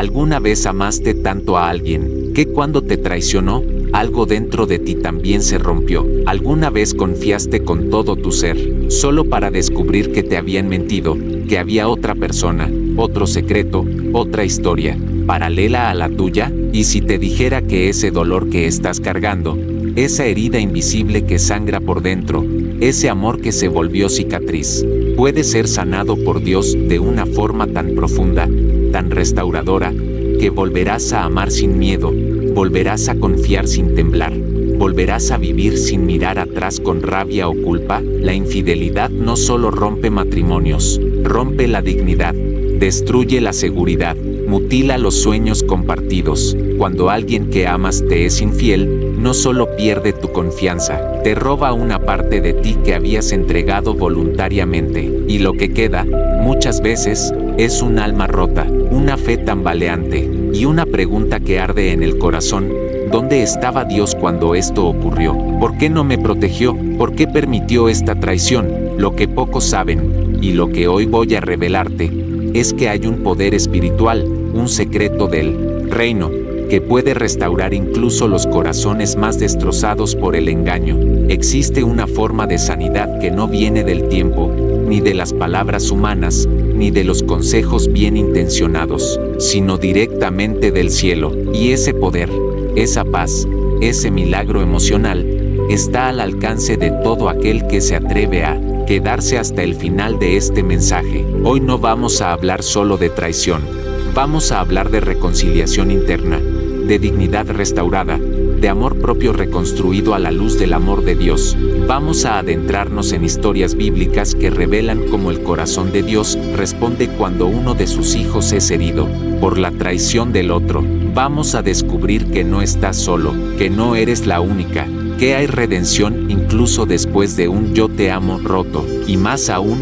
¿Alguna vez amaste tanto a alguien que cuando te traicionó, algo dentro de ti también se rompió? ¿Alguna vez confiaste con todo tu ser, solo para descubrir que te habían mentido, que había otra persona, otro secreto, otra historia, paralela a la tuya? Y si te dijera que ese dolor que estás cargando, esa herida invisible que sangra por dentro, ese amor que se volvió cicatriz, puede ser sanado por Dios de una forma tan profunda, tan restauradora, que volverás a amar sin miedo, volverás a confiar sin temblar, volverás a vivir sin mirar atrás con rabia o culpa. La infidelidad no solo rompe matrimonios, rompe la dignidad, destruye la seguridad, mutila los sueños compartidos. Cuando alguien que amas te es infiel, no solo pierde tu confianza, te roba una parte de ti que habías entregado voluntariamente, y lo que queda, muchas veces, es un alma rota, una fe tambaleante, y una pregunta que arde en el corazón: ¿dónde estaba Dios cuando esto ocurrió? ¿Por qué no me protegió? ¿Por qué permitió esta traición? Lo que pocos saben, y lo que hoy voy a revelarte, es que hay un poder espiritual, un secreto del reino, que puede restaurar incluso los corazones más destrozados por el engaño. Existe una forma de sanidad que no viene del tiempo, ni de las palabras humanas, ni de los consejos bien intencionados, sino directamente del cielo. Y ese poder, esa paz, ese milagro emocional, está al alcance de todo aquel que se atreve a quedarse hasta el final de este mensaje. Hoy no vamos a hablar solo de traición, vamos a hablar de reconciliación interna, de dignidad restaurada, de amor propio reconstruido a la luz del amor de Dios. Vamos a adentrarnos en historias bíblicas que revelan cómo el corazón de Dios responde cuando uno de sus hijos es herido por la traición del otro. Vamos a descubrir que no estás solo, que no eres la única, que hay redención incluso después de un yo te amo roto, y más aún,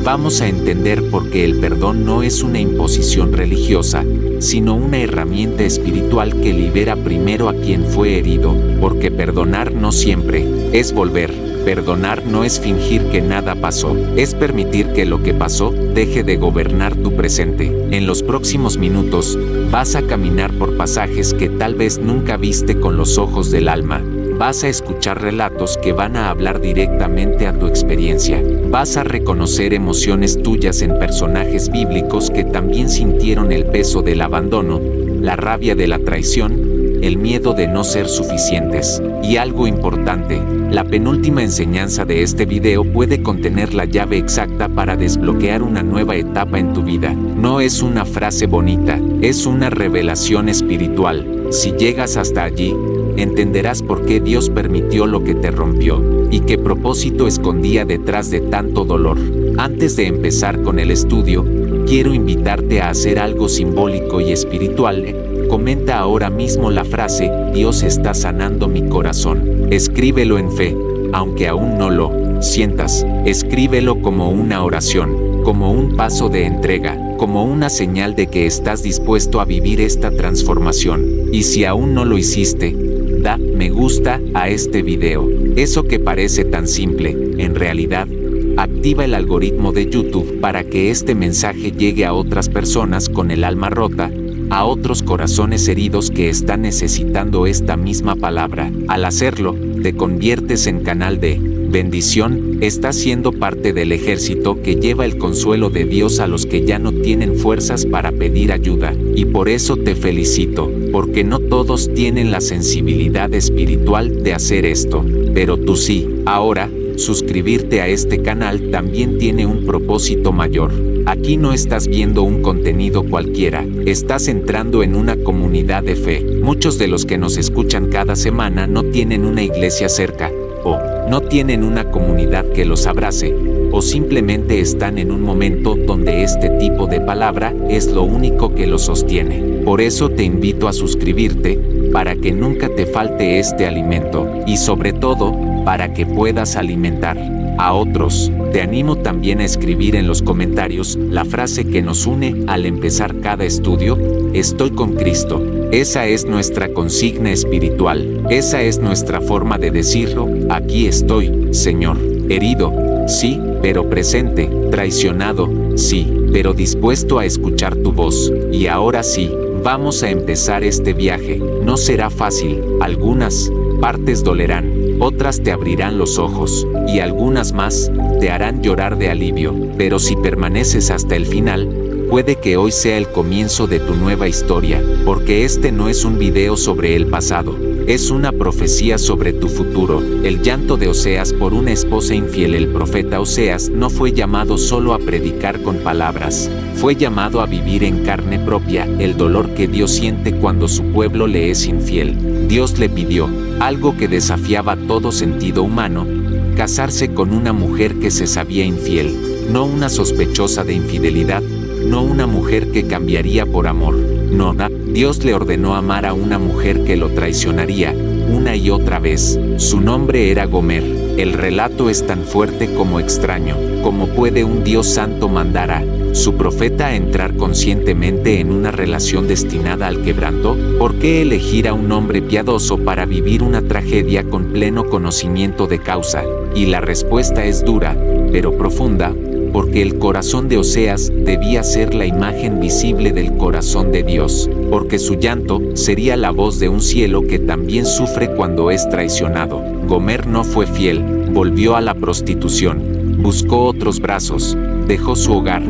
vamos a entender por qué el perdón no es una imposición religiosa, sino una herramienta espiritual que libera primero a quien fue herido, porque perdonar no siempre es volver. Perdonar no es fingir que nada pasó, es permitir que lo que pasó deje de gobernar tu presente. En los próximos minutos, vas a caminar por pasajes que tal vez nunca viste con los ojos del alma. Vas a escuchar relatos que van a hablar directamente a tu experiencia. Vas a reconocer emociones tuyas en personajes bíblicos que también sintieron el peso del abandono, la rabia de la traición, el miedo de no ser suficientes. Y algo importante, la penúltima enseñanza de este video puede contener la llave exacta para desbloquear una nueva etapa en tu vida. No es una frase bonita, es una revelación espiritual. Si llegas hasta allí, entenderás por qué Dios permitió lo que te rompió, y qué propósito escondía detrás de tanto dolor. Antes de empezar con el estudio, quiero invitarte a hacer algo simbólico y espiritual. Comenta ahora mismo la frase: Dios está sanando mi corazón. Escríbelo en fe, aunque aún no lo sientas. Escríbelo como una oración, como un paso de entrega, como una señal de que estás dispuesto a vivir esta transformación. Y si aún no lo hiciste, da me gusta a este video. Eso que parece tan simple, en realidad, activa el algoritmo de YouTube para que este mensaje llegue a otras personas con el alma rota, a otros corazones heridos que están necesitando esta misma palabra. Al hacerlo, te conviertes en canal de bendición. Estás siendo parte del ejército que lleva el consuelo de Dios a los que ya no tienen fuerzas para pedir ayuda. Y por eso te felicito, porque no todos tienen la sensibilidad espiritual de hacer esto, pero tú sí. Ahora, suscribirte a este canal también tiene un propósito mayor. Aquí no estás viendo un contenido cualquiera, estás entrando en una comunidad de fe. Muchos de los que nos escuchan cada semana no tienen una iglesia cerca, o no tienen una comunidad que los abrace, o simplemente están en un momento donde este tipo de palabra es lo único que los sostiene. Por eso te invito a suscribirte, para que nunca te falte este alimento, y sobre todo, para que puedas alimentar a otros. Te animo también a escribir en los comentarios la frase que nos une al empezar cada estudio: estoy con Cristo. Esa es nuestra consigna espiritual, esa es nuestra forma de decirlo: aquí estoy, Señor. Herido, sí, pero presente. Traicionado, sí, pero dispuesto a escuchar tu voz. Y ahora sí, Vamos a empezar este viaje. No será fácil. Algunas partes dolerán, otras te abrirán los ojos, y algunas más te harán llorar de alivio. Pero si permaneces hasta el final, puede que hoy sea el comienzo de tu nueva historia, porque este no es un video sobre el pasado, es una profecía sobre tu futuro. El llanto de Oseas por una esposa infiel. El profeta Oseas no fue llamado solo a predicar con palabras, fue llamado a vivir en carne propia el dolor que Dios siente cuando su pueblo le es infiel. Dios le pidió algo que desafiaba todo sentido humano: casarse con una mujer que se sabía infiel, no una sospechosa de infidelidad, no una mujer que cambiaría por amor. No, Dios le ordenó amar a una mujer que lo traicionaría una y otra vez. Su nombre era Gomer. El relato es tan fuerte como extraño. ¿Cómo puede un Dios santo mandar a su profeta a entrar conscientemente en una relación destinada al quebranto? ¿Por qué elegir a un hombre piadoso para vivir una tragedia con pleno conocimiento de causa? Y la respuesta es dura, pero profunda, porque el corazón de Oseas debía ser la imagen visible del corazón de Dios, porque su llanto sería la voz de un cielo que también sufre cuando es traicionado. Gomer no fue fiel, volvió a la prostitución, buscó otros brazos, dejó su hogar,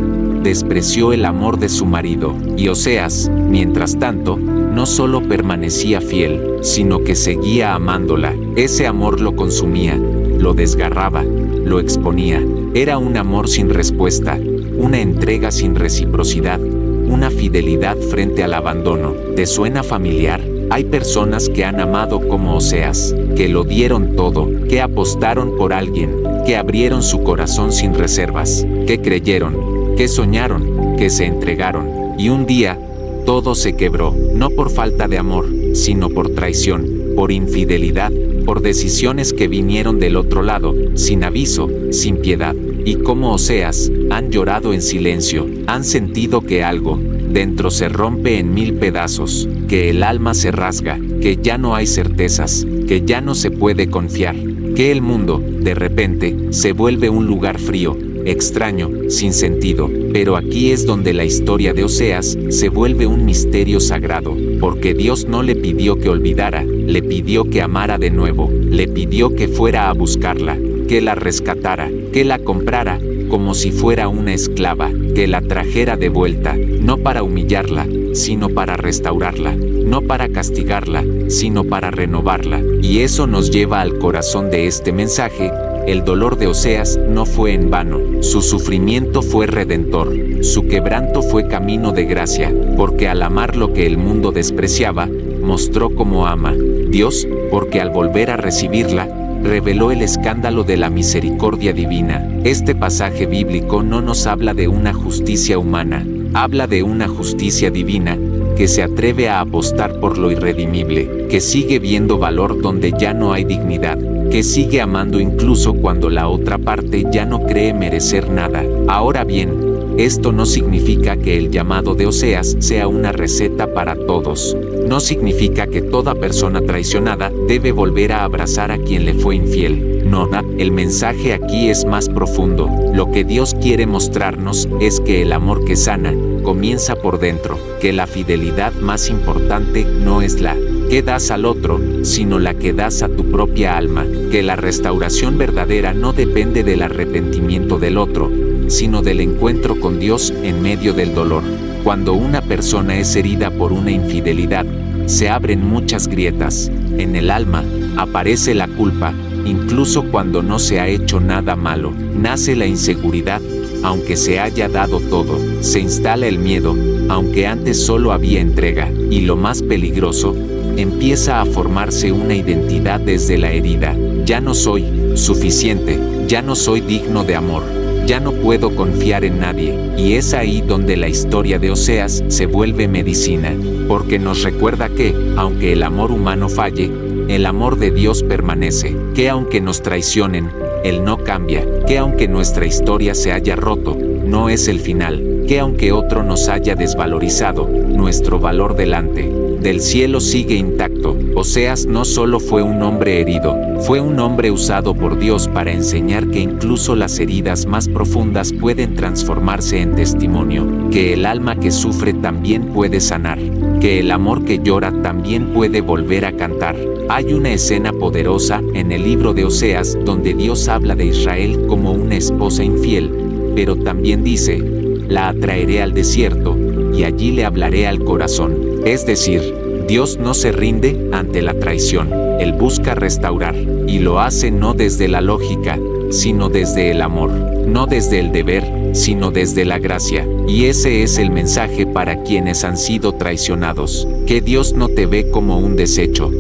despreció el amor de su marido, y Oseas, mientras tanto, no solo permanecía fiel, sino que seguía amándola. Ese amor lo consumía, lo desgarraba, lo exponía. Era un amor sin respuesta, una entrega sin reciprocidad, una fidelidad frente al abandono. ¿Te suena familiar? Hay personas que han amado como Oseas, que lo dieron todo, que apostaron por alguien, que abrieron su corazón sin reservas, que creyeron, que soñaron, que se entregaron, y un día, todo se quebró, no por falta de amor, sino por traición, por infidelidad, por decisiones que vinieron del otro lado, sin aviso, sin piedad. Y como Oseas, han llorado en silencio, han sentido que algo dentro se rompe en mil pedazos, que el alma se rasga, que ya no hay certezas, que ya no se puede confiar, que el mundo, de repente, se vuelve un lugar frío, extraño, sin sentido. Pero aquí es donde la historia de Oseas se vuelve un misterio sagrado, porque Dios no le pidió que olvidara, le pidió que amara de nuevo, le pidió que fuera a buscarla, que la rescatara, que la comprara, como si fuera una esclava, que la trajera de vuelta, no para humillarla, sino para restaurarla, no para castigarla, sino para renovarla. Y eso nos lleva al corazón de este mensaje. El dolor de Oseas no fue en vano, su sufrimiento fue redentor, su quebranto fue camino de gracia, porque al amar lo que el mundo despreciaba, mostró cómo ama Dios, porque al volver a recibirla, reveló el escándalo de la misericordia divina. Este pasaje bíblico no nos habla de una justicia humana, habla de una justicia divina, que se atreve a apostar por lo irredimible, que sigue viendo valor donde ya no hay dignidad, que sigue amando incluso cuando la otra parte ya no cree merecer nada. Ahora bien, esto no significa que el llamado de Oseas sea una receta para todos. No significa que toda persona traicionada debe volver a abrazar a quien le fue infiel. No, el mensaje aquí es más profundo. Lo que Dios quiere mostrarnos es que el amor que sana comienza por dentro, que la fidelidad más importante no es la que das al otro, sino la que das a tu propia alma, que la restauración verdadera no depende del arrepentimiento del otro, sino del encuentro con Dios en medio del dolor. Cuando una persona es herida por una infidelidad, se abren muchas grietas. En el alma aparece la culpa, incluso cuando no se ha hecho nada malo. Nace la inseguridad, aunque se haya dado todo. Se instala el miedo, aunque antes solo había entrega. Y lo más peligroso, empieza a formarse una identidad desde la herida. Ya no soy suficiente, ya no soy digno de amor, ya no puedo confiar en nadie. Y es ahí donde la historia de Oseas se vuelve medicina, porque nos recuerda que, aunque el amor humano falle, el amor de Dios permanece, que aunque nos traicionen, Él no cambia, que aunque nuestra historia se haya roto, no es el final, que aunque otro nos haya desvalorizado, nuestro valor delante del cielo sigue intacto. Oseas no solo fue un hombre herido, fue un hombre usado por Dios para enseñar que incluso las heridas más profundas pueden transformarse en testimonio, que el alma que sufre también puede sanar. que el amor que llora también puede volver a cantar. Hay una escena poderosa en el libro de Oseas donde Dios habla de Israel como una esposa infiel, pero también dice, la atraeré al desierto, y allí le hablaré al corazón. Es decir, Dios no se rinde ante la traición, Él busca restaurar, y lo hace no desde la lógica, sino desde el amor, no desde el deber, sino desde la gracia. Y ese es el mensaje para quienes han sido traicionados, que Dios no te ve como un desecho,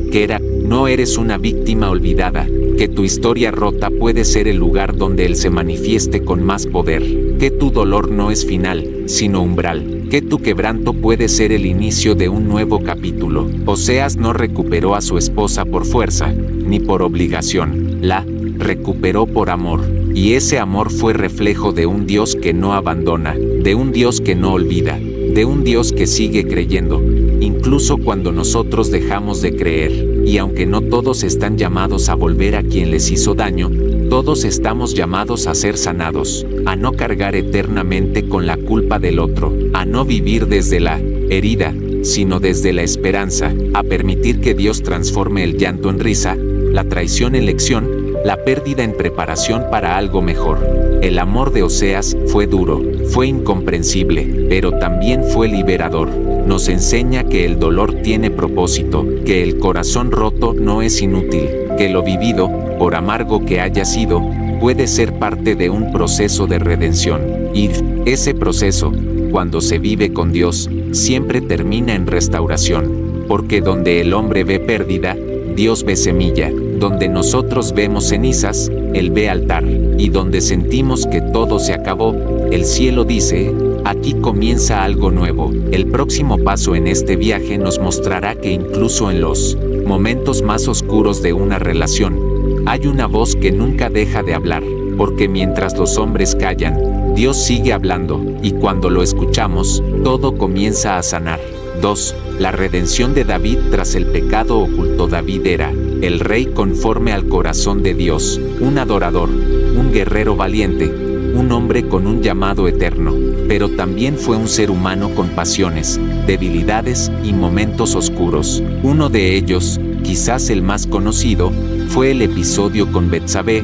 no eres una víctima olvidada, que tu historia rota puede ser el lugar donde Él se manifieste con más poder, que tu dolor no es final, sino umbral, que tu quebranto puede ser el inicio de un nuevo capítulo. Oseas no recuperó a su esposa por fuerza, ni por obligación, la recuperó por amor, y ese amor fue reflejo de un Dios que no abandona, de un Dios que no olvida, de un Dios que sigue creyendo, incluso cuando nosotros dejamos de creer. Y aunque no todos están llamados a volver a quien les hizo daño, todos estamos llamados a ser sanados, a no cargar eternamente con la culpa del otro, a no vivir desde la herida, sino desde la esperanza, a permitir que Dios transforme el llanto en risa, la traición en lección, la pérdida en preparación para algo mejor. El amor de Oseas fue duro, fue incomprensible, pero también fue liberador. Nos enseña que el dolor tiene propósito, que el corazón roto no es inútil, que lo vivido, por amargo que haya sido, puede ser parte de un proceso de redención. Y ese proceso, cuando se vive con Dios, siempre termina en restauración, porque donde el hombre ve pérdida, Dios ve semilla, donde nosotros vemos cenizas, Él ve altar, y donde sentimos que todo se acabó, el cielo dice, aquí comienza algo nuevo. El próximo paso en este viaje nos mostrará que incluso en los momentos más oscuros de una relación, hay una voz que nunca deja de hablar, porque mientras los hombres callan, Dios sigue hablando, y cuando lo escuchamos, todo comienza a sanar. 2. La redención de David tras el pecado oculto. David era el rey conforme al corazón de Dios, un adorador, un guerrero valiente, un hombre con un llamado eterno, pero también fue un ser humano con pasiones, debilidades y momentos oscuros. Uno de ellos, quizás el más conocido, fue el episodio con Betsabé,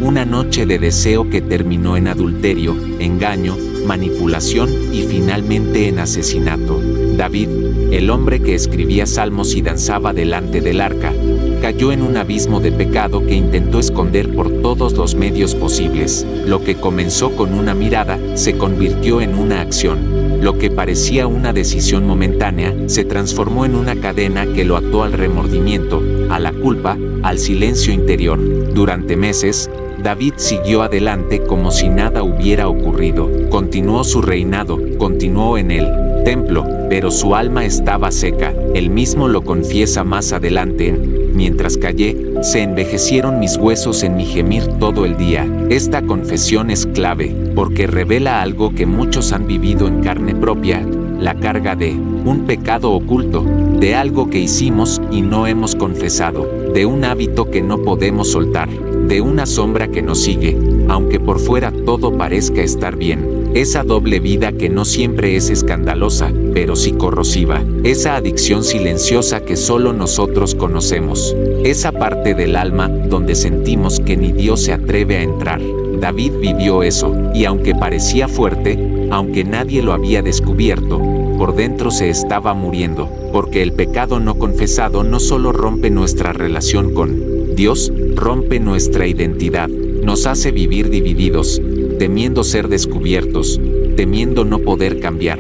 una noche de deseo que terminó en adulterio, engaño, manipulación y finalmente en asesinato. David, el hombre que escribía salmos y danzaba delante del arca, cayó en un abismo de pecado que intentó esconder por todos los medios posibles. Lo que comenzó con una mirada, se convirtió en una acción. Lo que parecía una decisión momentánea, se transformó en una cadena que lo ató al remordimiento, a la culpa, al silencio interior. Durante meses, David siguió adelante como si nada hubiera ocurrido. Continuó su reinado, continuó en el templo, pero su alma estaba seca. Él mismo lo confiesa más adelante. Mientras callé, se envejecieron mis huesos en mi gemir todo el día. Esta confesión es clave, porque revela algo que muchos han vivido en carne propia, la carga de un pecado oculto, de algo que hicimos y no hemos confesado, de un hábito que no podemos soltar, de una sombra que nos sigue, aunque por fuera todo parezca estar bien. Esa doble vida que no siempre es escandalosa, pero sí corrosiva. Esa adicción silenciosa que solo nosotros conocemos. Esa parte del alma donde sentimos que ni Dios se atreve a entrar. David vivió eso, y aunque parecía fuerte, aunque nadie lo había descubierto, por dentro se estaba muriendo, porque el pecado no confesado no solo rompe nuestra relación con Dios, rompe nuestra identidad, nos hace vivir divididos, temiendo ser descubiertos, temiendo no poder cambiar,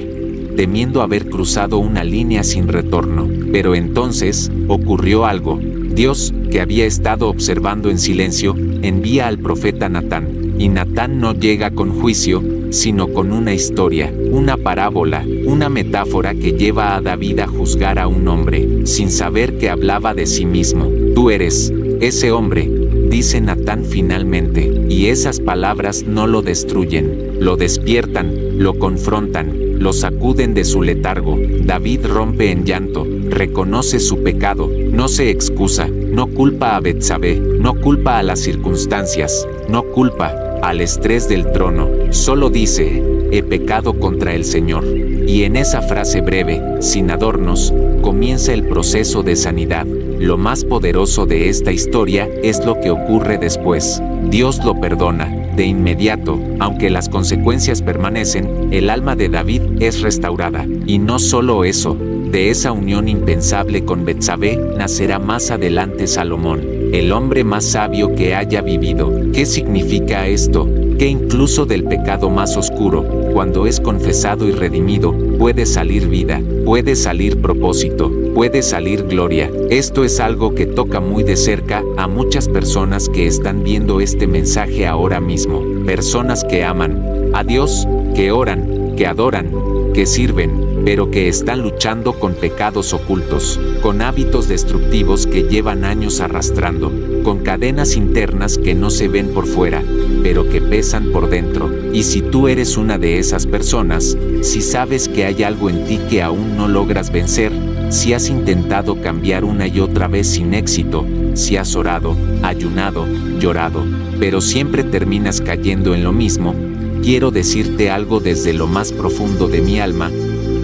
temiendo haber cruzado una línea sin retorno. Pero entonces, ocurrió algo. Dios, que había estado observando en silencio, envía al profeta Natán, y Natán no llega con juicio, sino con una historia, una parábola, una metáfora que lleva a David a juzgar a un hombre, sin saber que hablaba de sí mismo. Tú eres ese hombre, dice Natán finalmente, y esas palabras no lo destruyen, lo despiertan, lo confrontan, lo sacuden de su letargo. David rompe en llanto, reconoce su pecado, no se excusa, no culpa a Betsabé, no culpa a las circunstancias, no culpa al estrés del trono, solo dice, he pecado contra el Señor. Y en esa frase breve, sin adornos, comienza el proceso de sanidad. Lo más poderoso de esta historia es lo que ocurre después. Dios lo perdona. De inmediato, aunque las consecuencias permanecen, el alma de David es restaurada. Y no solo eso, de esa unión impensable con Betsabé nacerá más adelante Salomón, el hombre más sabio que haya vivido. ¿Qué significa esto? Que incluso del pecado más oscuro, cuando es confesado y redimido, puede salir vida, puede salir propósito, puede salir gloria. Esto es algo que toca muy de cerca a muchas personas que están viendo este mensaje ahora mismo. Personas que aman a Dios, que oran, que adoran, que sirven, pero que están luchando con pecados ocultos, con hábitos destructivos que llevan años arrastrando, con cadenas internas que no se ven por fuera, pero que pesan por dentro. Y si tú eres una de esas personas, si sabes que hay algo en ti que aún no logras vencer, si has intentado cambiar una y otra vez sin éxito, si has orado, ayunado, llorado, pero siempre terminas cayendo en lo mismo, quiero decirte algo desde lo más profundo de mi alma.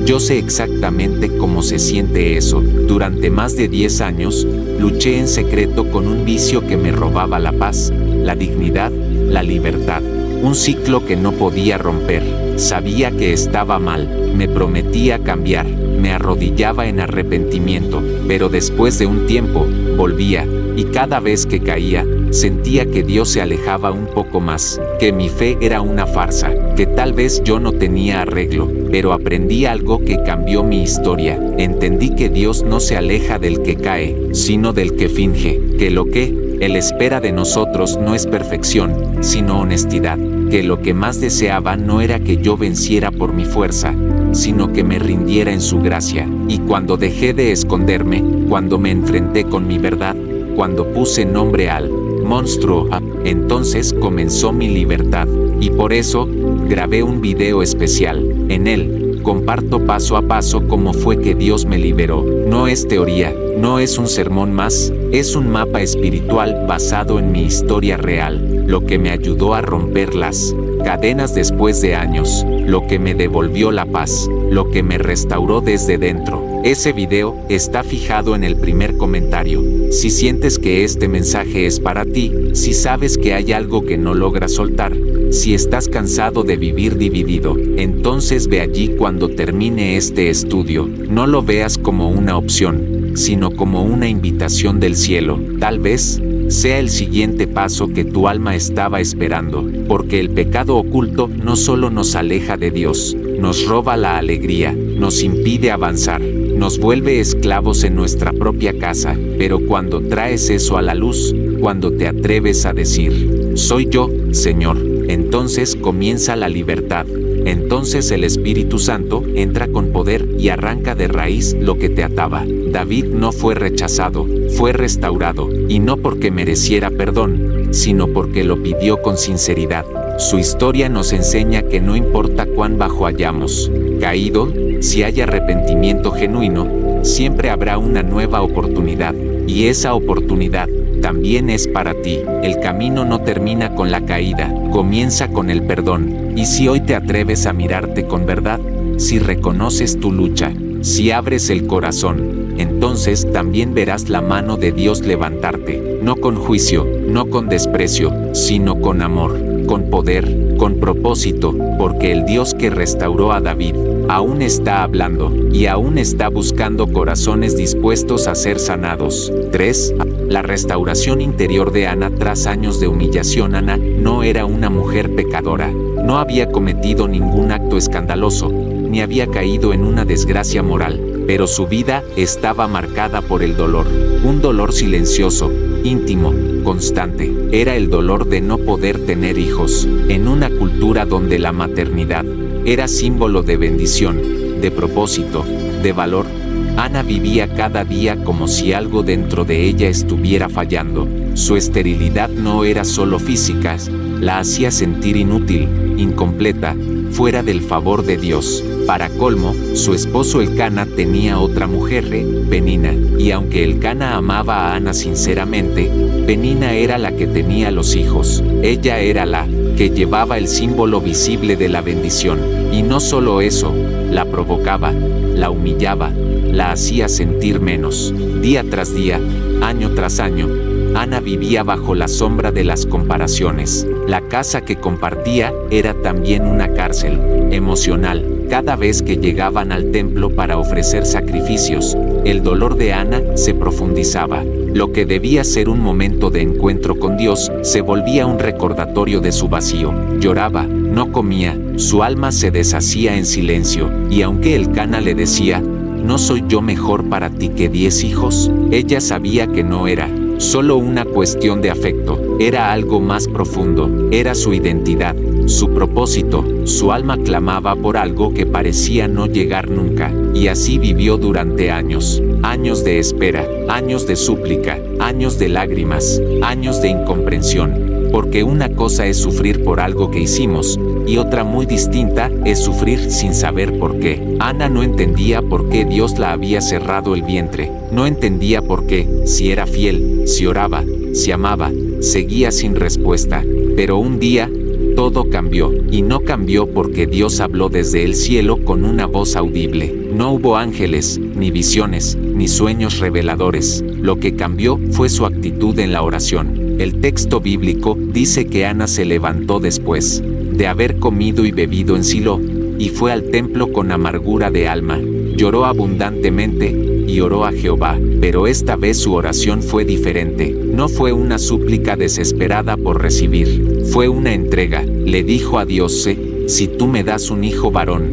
Yo sé exactamente cómo se siente eso. Durante más de 10 años, luché en secreto con un vicio que me robaba la paz, la dignidad, la libertad. Un ciclo que no podía romper. Sabía que estaba mal, me prometía cambiar, me arrodillaba en arrepentimiento, pero después de un tiempo, volvía, y cada vez que caía, sentía que Dios se alejaba un poco más, que mi fe era una farsa, que tal vez yo no tenía arreglo, pero aprendí algo que cambió mi historia. Entendí que Dios no se aleja del que cae, sino del que finge, que lo que Él espera de nosotros no es perfección, sino honestidad, que lo que más deseaba no era que yo venciera por mi fuerza, sino que me rindiera en su gracia. Y cuando dejé de esconderme, cuando me enfrenté con mi verdad, cuando puse nombre al monstruo, entonces comenzó mi libertad. Y por eso, grabé un video especial. En él, comparto paso a paso cómo fue que Dios me liberó. No es teoría, no es un sermón más, es un mapa espiritual basado en mi historia real, lo que me ayudó a romper las cadenas después de años, lo que me devolvió la paz, lo que me restauró desde dentro. Ese video está fijado en el primer comentario. Si sientes que este mensaje es para ti, si sabes que hay algo que no logras soltar, si estás cansado de vivir dividido, entonces ve allí cuando termine este estudio. No lo veas como una opción, sino como una invitación del cielo. Tal vez sea el siguiente paso que tu alma estaba esperando, porque el pecado oculto no solo nos aleja de Dios, nos roba la alegría, nos impide avanzar, nos vuelve esclavos en nuestra propia casa, pero cuando traes eso a la luz, cuando te atreves a decir, soy yo, Señor, entonces comienza la libertad. Entonces el Espíritu Santo entra con poder y arranca de raíz lo que te ataba. David no fue rechazado, fue restaurado, y no porque mereciera perdón, sino porque lo pidió con sinceridad. Su historia nos enseña que no importa cuán bajo hayamos caído, si hay arrepentimiento genuino, siempre habrá una nueva oportunidad, y esa oportunidad también es para ti. El camino no termina con la caída, comienza con el perdón. Y si hoy te atreves a mirarte con verdad, si reconoces tu lucha, si abres el corazón, entonces también verás la mano de Dios levantarte, no con juicio, no con desprecio, sino con amor, con poder, con propósito, porque el Dios que restauró a David aún está hablando y aún está buscando corazones dispuestos a ser sanados. 3. La restauración interior de Ana tras años de humillación. Ana no era una mujer pecadora, no había cometido ningún acto escandaloso, ni había caído en una desgracia moral, pero su vida estaba marcada por el dolor, un dolor silencioso, íntimo, constante. Era el dolor de no poder tener hijos, en una cultura donde la maternidad era símbolo de bendición, de propósito, de valor. Ana vivía cada día como si algo dentro de ella estuviera fallando. Su esterilidad no era solo física, la hacía sentir inútil, incompleta, fuera del favor de Dios. Para colmo, su esposo Elcana tenía otra mujer, Penina, y aunque Elcana amaba a Ana sinceramente, Penina era la que tenía los hijos. Ella era la que llevaba el símbolo visible de la bendición. Y no solo eso, la provocaba, la humillaba, la hacía sentir menos. Día tras día, año tras año, Ana vivía bajo la sombra de las comparaciones. La casa que compartía era también una cárcel emocional. Cada vez que llegaban al templo para ofrecer sacrificios, el dolor de Ana se profundizaba. Lo que debía ser un momento de encuentro con Dios se volvía un recordatorio de su vacío. Lloraba, no comía, su alma se deshacía en silencio, y aunque Elcana le decía, ¿no soy yo mejor para ti que 10 hijos? Ella sabía que no era solo una cuestión de afecto, era algo más profundo, era su identidad, su propósito. Su alma clamaba por algo que parecía no llegar nunca, y así vivió durante años. Años de espera, años de súplica, años de lágrimas, años de incomprensión. Porque una cosa es sufrir por algo que hicimos, y otra muy distinta es sufrir sin saber por qué. Ana no entendía por qué Dios la había cerrado el vientre, no entendía por qué, si era fiel, si oraba, si amaba, seguía sin respuesta. Pero un día, todo cambió, y no cambió porque Dios habló desde el cielo con una voz audible. No hubo ángeles, ni visiones, ni sueños reveladores. Lo que cambió fue su actitud en la oración. El texto bíblico dice que Ana se levantó después de haber comido y bebido en Silo, y fue al templo con amargura de alma. Lloró abundantemente y oró a Jehová, pero esta vez su oración fue diferente. No fue una súplica desesperada por recibir, fue una entrega. Le dijo a Dios: si tú me das un hijo varón,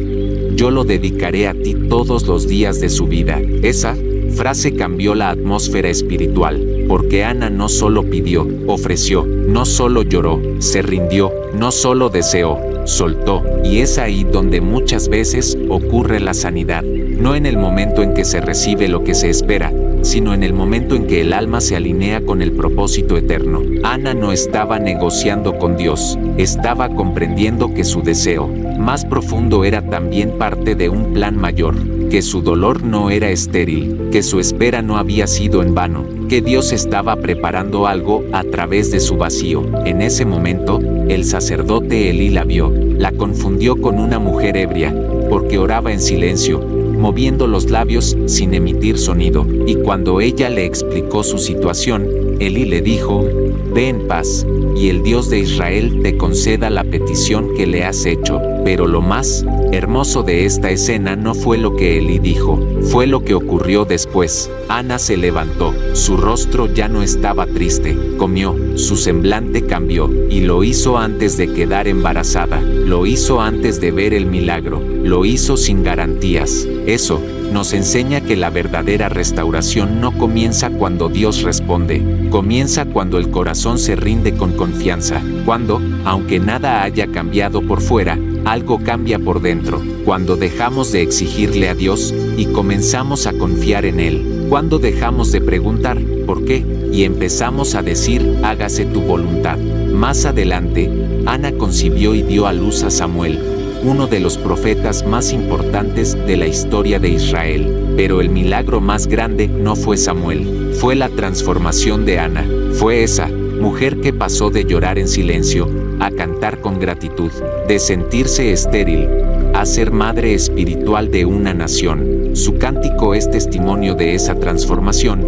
yo lo dedicaré a ti todos los días de su vida. Esa frase cambió la atmósfera espiritual, porque Ana no solo pidió, ofreció, no solo lloró, se rindió, no solo deseó, soltó. Y es ahí donde muchas veces ocurre la sanidad, no en el momento en que se recibe lo que se espera, sino en el momento en que el alma se alinea con el propósito eterno. Ana no estaba negociando con Dios, estaba comprendiendo que su deseo más profundo era también parte de un plan mayor, que su dolor no era estéril, que su espera no había sido en vano, que Dios estaba preparando algo a través de su vacío. En ese momento, el sacerdote Elí la vio, la confundió con una mujer ebria, porque oraba en silencio, moviendo los labios sin emitir sonido, y cuando ella le explicó su situación, Elí le dijo: ve en paz, y el Dios de Israel te conceda la petición que le has hecho. Pero lo más hermoso de esta escena no fue lo que Elí dijo, fue lo que ocurrió después. Ana se levantó, su rostro ya no estaba triste, comió, su semblante cambió, y lo hizo antes de quedar embarazada, lo hizo antes de ver el milagro, lo hizo sin garantías. Eso nos enseña que la verdadera restauración no comienza cuando Dios responde, comienza cuando el corazón se rinde con confianza, cuando, aunque nada haya cambiado por fuera, algo cambia por dentro, cuando dejamos de exigirle a Dios y comenzamos a confiar en Él, cuando dejamos de preguntar ¿por qué? Y empezamos a decir hágase tu voluntad. Más adelante, Ana concibió y dio a luz a Samuel, uno de los profetas más importantes de la historia de Israel. Pero el milagro más grande no fue Samuel, fue la transformación de Ana. Fue esa mujer que pasó de llorar en silencio a cantar con gratitud, de sentirse estéril a ser madre espiritual de una nación. Su cántico es testimonio de esa transformación.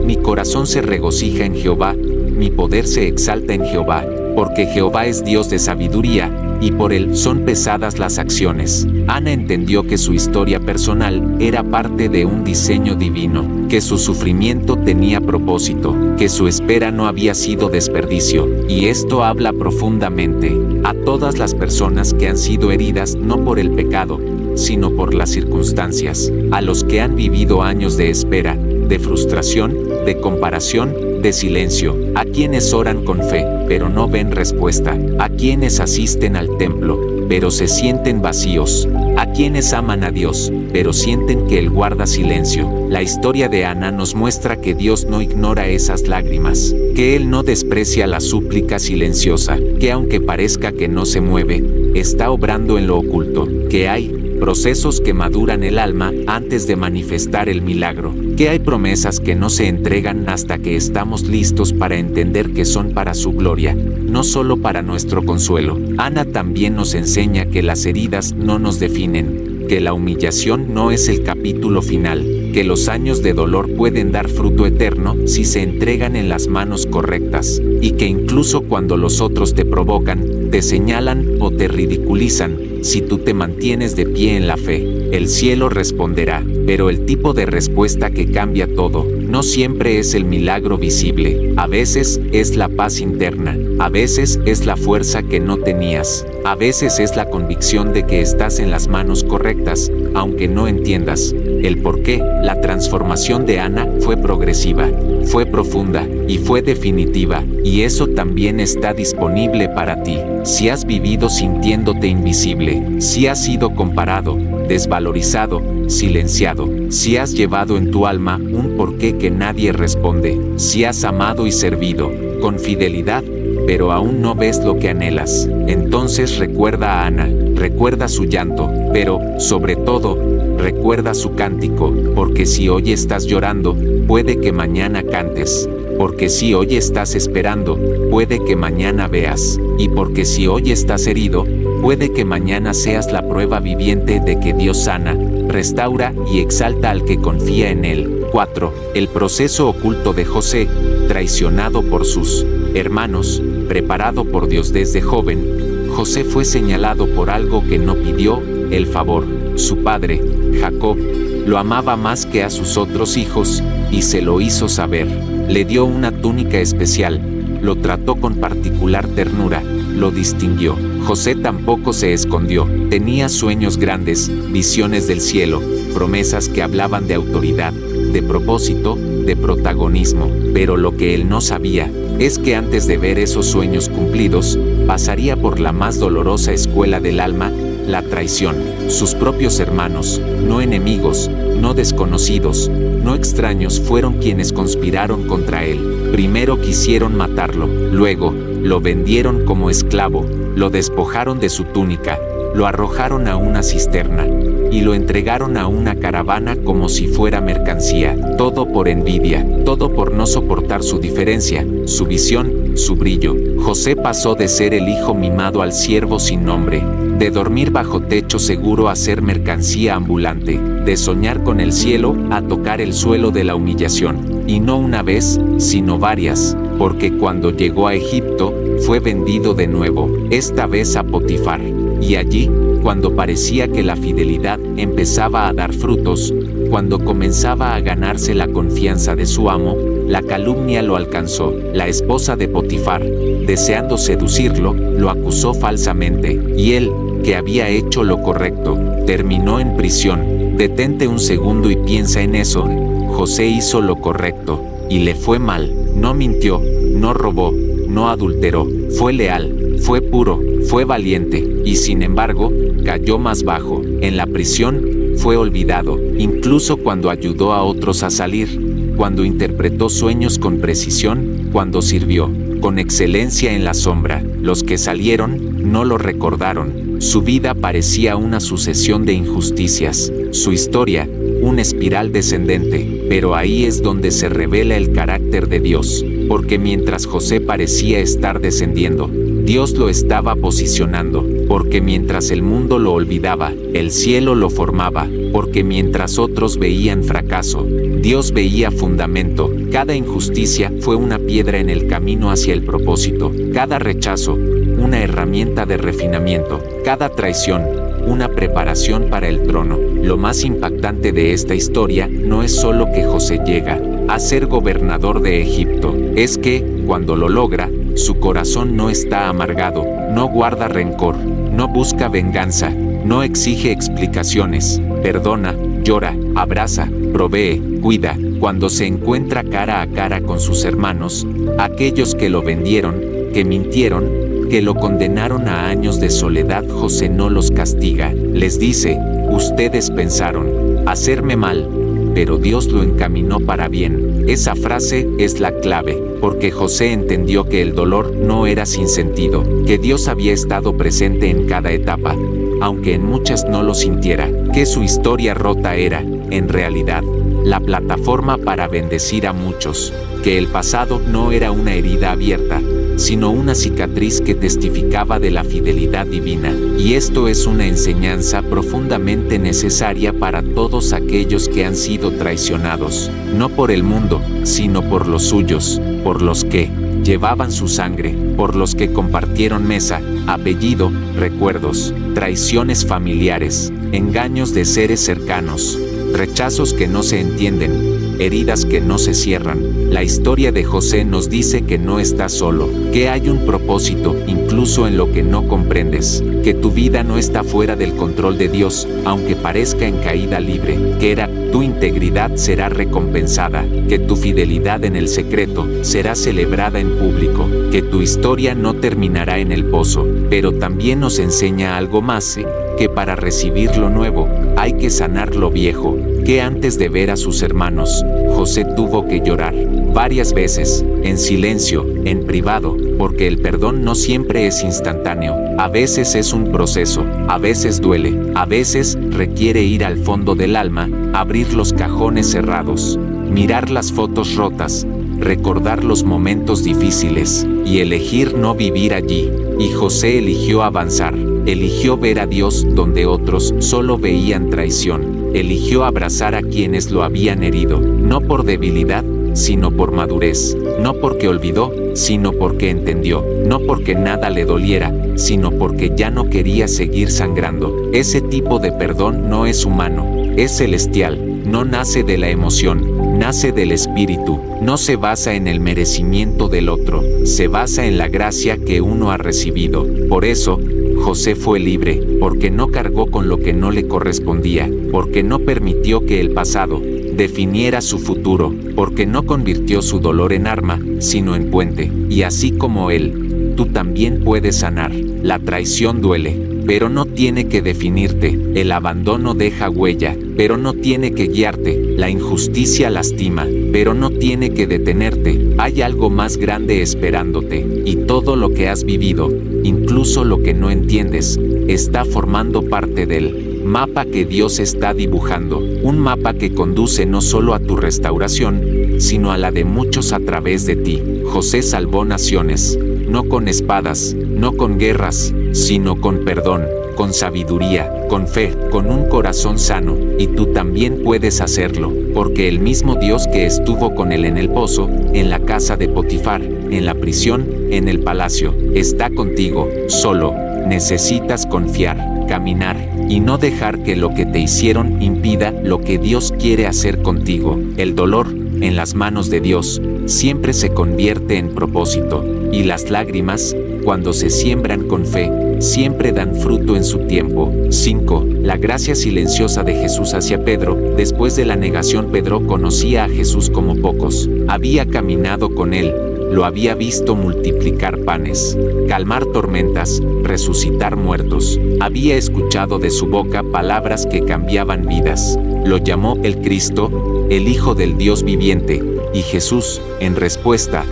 Mi corazón se regocija en Jehová, mi poder se exalta en Jehová, porque Jehová es Dios de sabiduría, y por él son pesadas las acciones. Ana entendió que su historia personal era parte de un diseño divino, que su sufrimiento tenía propósito, que su espera no había sido desperdicio, y esto habla profundamente a todas las personas que han sido heridas no por el pecado, sino por las circunstancias, a los que han vivido años de espera, de frustración, de comparación, de silencio, a quienes oran con fe, pero no ven respuesta, a quienes asisten al templo, pero se sienten vacíos, a quienes aman a Dios, pero sienten que Él guarda silencio. La historia de Ana nos muestra que Dios no ignora esas lágrimas, que Él no desprecia la súplica silenciosa, que aunque parezca que no se mueve, está obrando en lo oculto, que hay procesos que maduran el alma antes de manifestar el milagro, que hay promesas que no se entregan hasta que estamos listos para entender que son para su gloria, no solo para nuestro consuelo. Ana también nos enseña que las heridas no nos definen, que la humillación no es el capítulo final, que los años de dolor pueden dar fruto eterno si se entregan en las manos correctas, y que incluso cuando los otros te provocan, te señalan o te ridiculizan, si tú te mantienes de pie en la fe, el cielo responderá. Pero el tipo de respuesta que cambia todo, no siempre es el milagro visible, a veces es la paz interna, a veces es la fuerza que no tenías, a veces es la convicción de que estás en las manos correctas, aunque no entiendas el por qué. La transformación de Ana fue progresiva, fue profunda y fue definitiva, y eso también está disponible para ti. Si has vivido sintiéndote invisible, si has sido comparado, desvalorizado, silenciado, si has llevado en tu alma un porqué que nadie responde, si has amado y servido con fidelidad, pero aún no ves lo que anhelas, entonces recuerda a Ana, recuerda su llanto, pero, sobre todo, recuerda su cántico, porque si hoy estás llorando, puede que mañana cantes, porque si hoy estás esperando, puede que mañana veas, y porque si hoy estás herido, puede que mañana seas la prueba viviente de que Dios sana, restaura y exalta al que confía en Él. 4. El proceso oculto de José, traicionado por sus hermanos, preparado por Dios desde joven. José fue señalado por algo que no pidió, el favor. Su padre, Jacob, lo amaba más que a sus otros hijos, y se lo hizo saber. Le dio una túnica especial, lo trató con particular ternura, lo distinguió. José tampoco se escondió, tenía sueños grandes, visiones del cielo, promesas que hablaban de autoridad, de propósito, de protagonismo, pero lo que él no sabía es que antes de ver esos sueños cumplidos, pasaría por la más dolorosa escuela del alma, la traición. Sus propios hermanos, no enemigos, no desconocidos, no extraños, fueron quienes conspiraron contra él. Primero quisieron matarlo, luego lo vendieron como esclavo, lo despojaron de su túnica, lo arrojaron a una cisterna y lo entregaron a una caravana como si fuera mercancía. Todo por envidia, todo por no soportar su diferencia, su visión, su brillo. José pasó de ser el hijo mimado al siervo sin nombre, de dormir bajo techo seguro a ser mercancía ambulante, de soñar con el cielo a tocar el suelo de la humillación. Y no una vez, sino varias, porque cuando llegó a Egipto, fue vendido de nuevo, esta vez a Potifar. Y allí, cuando parecía que la fidelidad empezaba a dar frutos, cuando comenzaba a ganarse la confianza de su amo, la calumnia lo alcanzó. La esposa de Potifar, deseando seducirlo, lo acusó falsamente, y él, que había hecho lo correcto, terminó en prisión. Detente un segundo y piensa en eso. José hizo lo correcto, y le fue mal. No mintió, no robó, no adulteró, fue leal, fue puro, fue valiente, y sin embargo, cayó más bajo. En la prisión, fue olvidado, incluso cuando ayudó a otros a salir, cuando interpretó sueños con precisión, cuando sirvió con excelencia en la sombra. Los que salieron, no lo recordaron. Su vida parecía una sucesión de injusticias, su historia, una espiral descendente, pero ahí es donde se revela el carácter de Dios, porque mientras José parecía estar descendiendo, Dios lo estaba posicionando, porque mientras el mundo lo olvidaba, el cielo lo formaba, porque mientras otros veían fracaso, Dios veía fundamento. Cada injusticia fue una piedra en el camino hacia el propósito, cada rechazo, una herramienta de refinamiento, cada traición, una preparación para el trono. Lo más impactante de esta historia no es solo que José llega a ser gobernador de Egipto, es que, cuando lo logra, su corazón no está amargado, no guarda rencor, no busca venganza, no exige explicaciones, perdona, llora, abraza, provee, cuida. Cuando se encuentra cara a cara con sus hermanos, aquellos que lo vendieron, que mintieron, que lo condenaron a años de soledad, José no los castiga, les dice: ustedes pensaron hacerme mal, pero Dios lo encaminó para bien. Esa frase es la clave, porque José entendió que el dolor no era sin sentido, que Dios había estado presente en cada etapa, aunque en muchas no lo sintiera, que su historia rota era, en realidad, la plataforma para bendecir a muchos, que el pasado no era una herida abierta, sino una cicatriz que testificaba de la fidelidad divina, y esto es una enseñanza profundamente necesaria para todos aquellos que han sido traicionados, no por el mundo, sino por los suyos, por los que llevaban su sangre, por los que compartieron mesa, apellido, recuerdos, traiciones familiares, engaños de seres cercanos, rechazos que no se entienden, heridas que no se cierran. La historia de José nos dice que no estás solo, que hay un propósito, incluso en lo que no comprendes, que tu vida no está fuera del control de Dios, aunque parezca en caída libre, que tu integridad será recompensada, que tu fidelidad en el secreto será celebrada en público, que tu historia no terminará en el pozo, pero también nos enseña algo más, que para recibir lo nuevo, hay que sanar lo viejo, que antes de ver a sus hermanos, José tuvo que llorar varias veces, en silencio, en privado, porque el perdón no siempre es instantáneo, a veces es un proceso, a veces duele, a veces requiere ir al fondo del alma, abrir los cajones cerrados, mirar las fotos rotas, recordar los momentos difíciles, y elegir no vivir allí. Y José eligió avanzar, eligió ver a Dios donde otros solo veían traición, eligió abrazar a quienes lo habían herido, no por debilidad, sino por madurez, no porque olvidó, sino porque entendió, no porque nada le doliera, sino porque ya no quería seguir sangrando. Ese tipo de perdón no es humano, es celestial, no nace de la emoción, nace del espíritu, no se basa en el merecimiento del otro, se basa en la gracia que uno ha recibido. Por eso, José fue libre, porque no cargó con lo que no le correspondía, porque no permitió que el pasado definiera su futuro, porque no convirtió su dolor en arma, sino en puente. Y así como él, tú también puedes sanar. La traición duele, pero no tiene que definirte. El abandono deja huella, pero no tiene que guiarte. La injusticia lastima, pero no tiene que detenerte. Hay algo más grande esperándote, y todo lo que has vivido, incluso lo que no entiendes, está formando parte del mapa que Dios está dibujando, un mapa que conduce no solo a tu restauración, sino a la de muchos a través de ti. José salvó naciones, no con espadas, no con guerras, sino con perdón, con sabiduría, con fe, con un corazón sano, y tú también puedes hacerlo, porque el mismo Dios que estuvo con él en el pozo, en la casa de Potifar, en la prisión, en el palacio, está contigo. Solo necesitas confiar, caminar, y no dejar que lo que te hicieron impida lo que Dios quiere hacer contigo. El dolor, en las manos de Dios, siempre se convierte en propósito, y las lágrimas, cuando se siembran con fe, siempre dan fruto en su tiempo. 5. La gracia silenciosa de Jesús hacia Pedro. Después de la negación, Pedro conocía a Jesús como pocos. Había caminado con él, lo había visto multiplicar panes, calmar tormentas, resucitar muertos. Había escuchado de su boca palabras que cambiaban vidas. Lo llamó el Cristo, el Hijo del Dios viviente, y Jesús, en respuesta,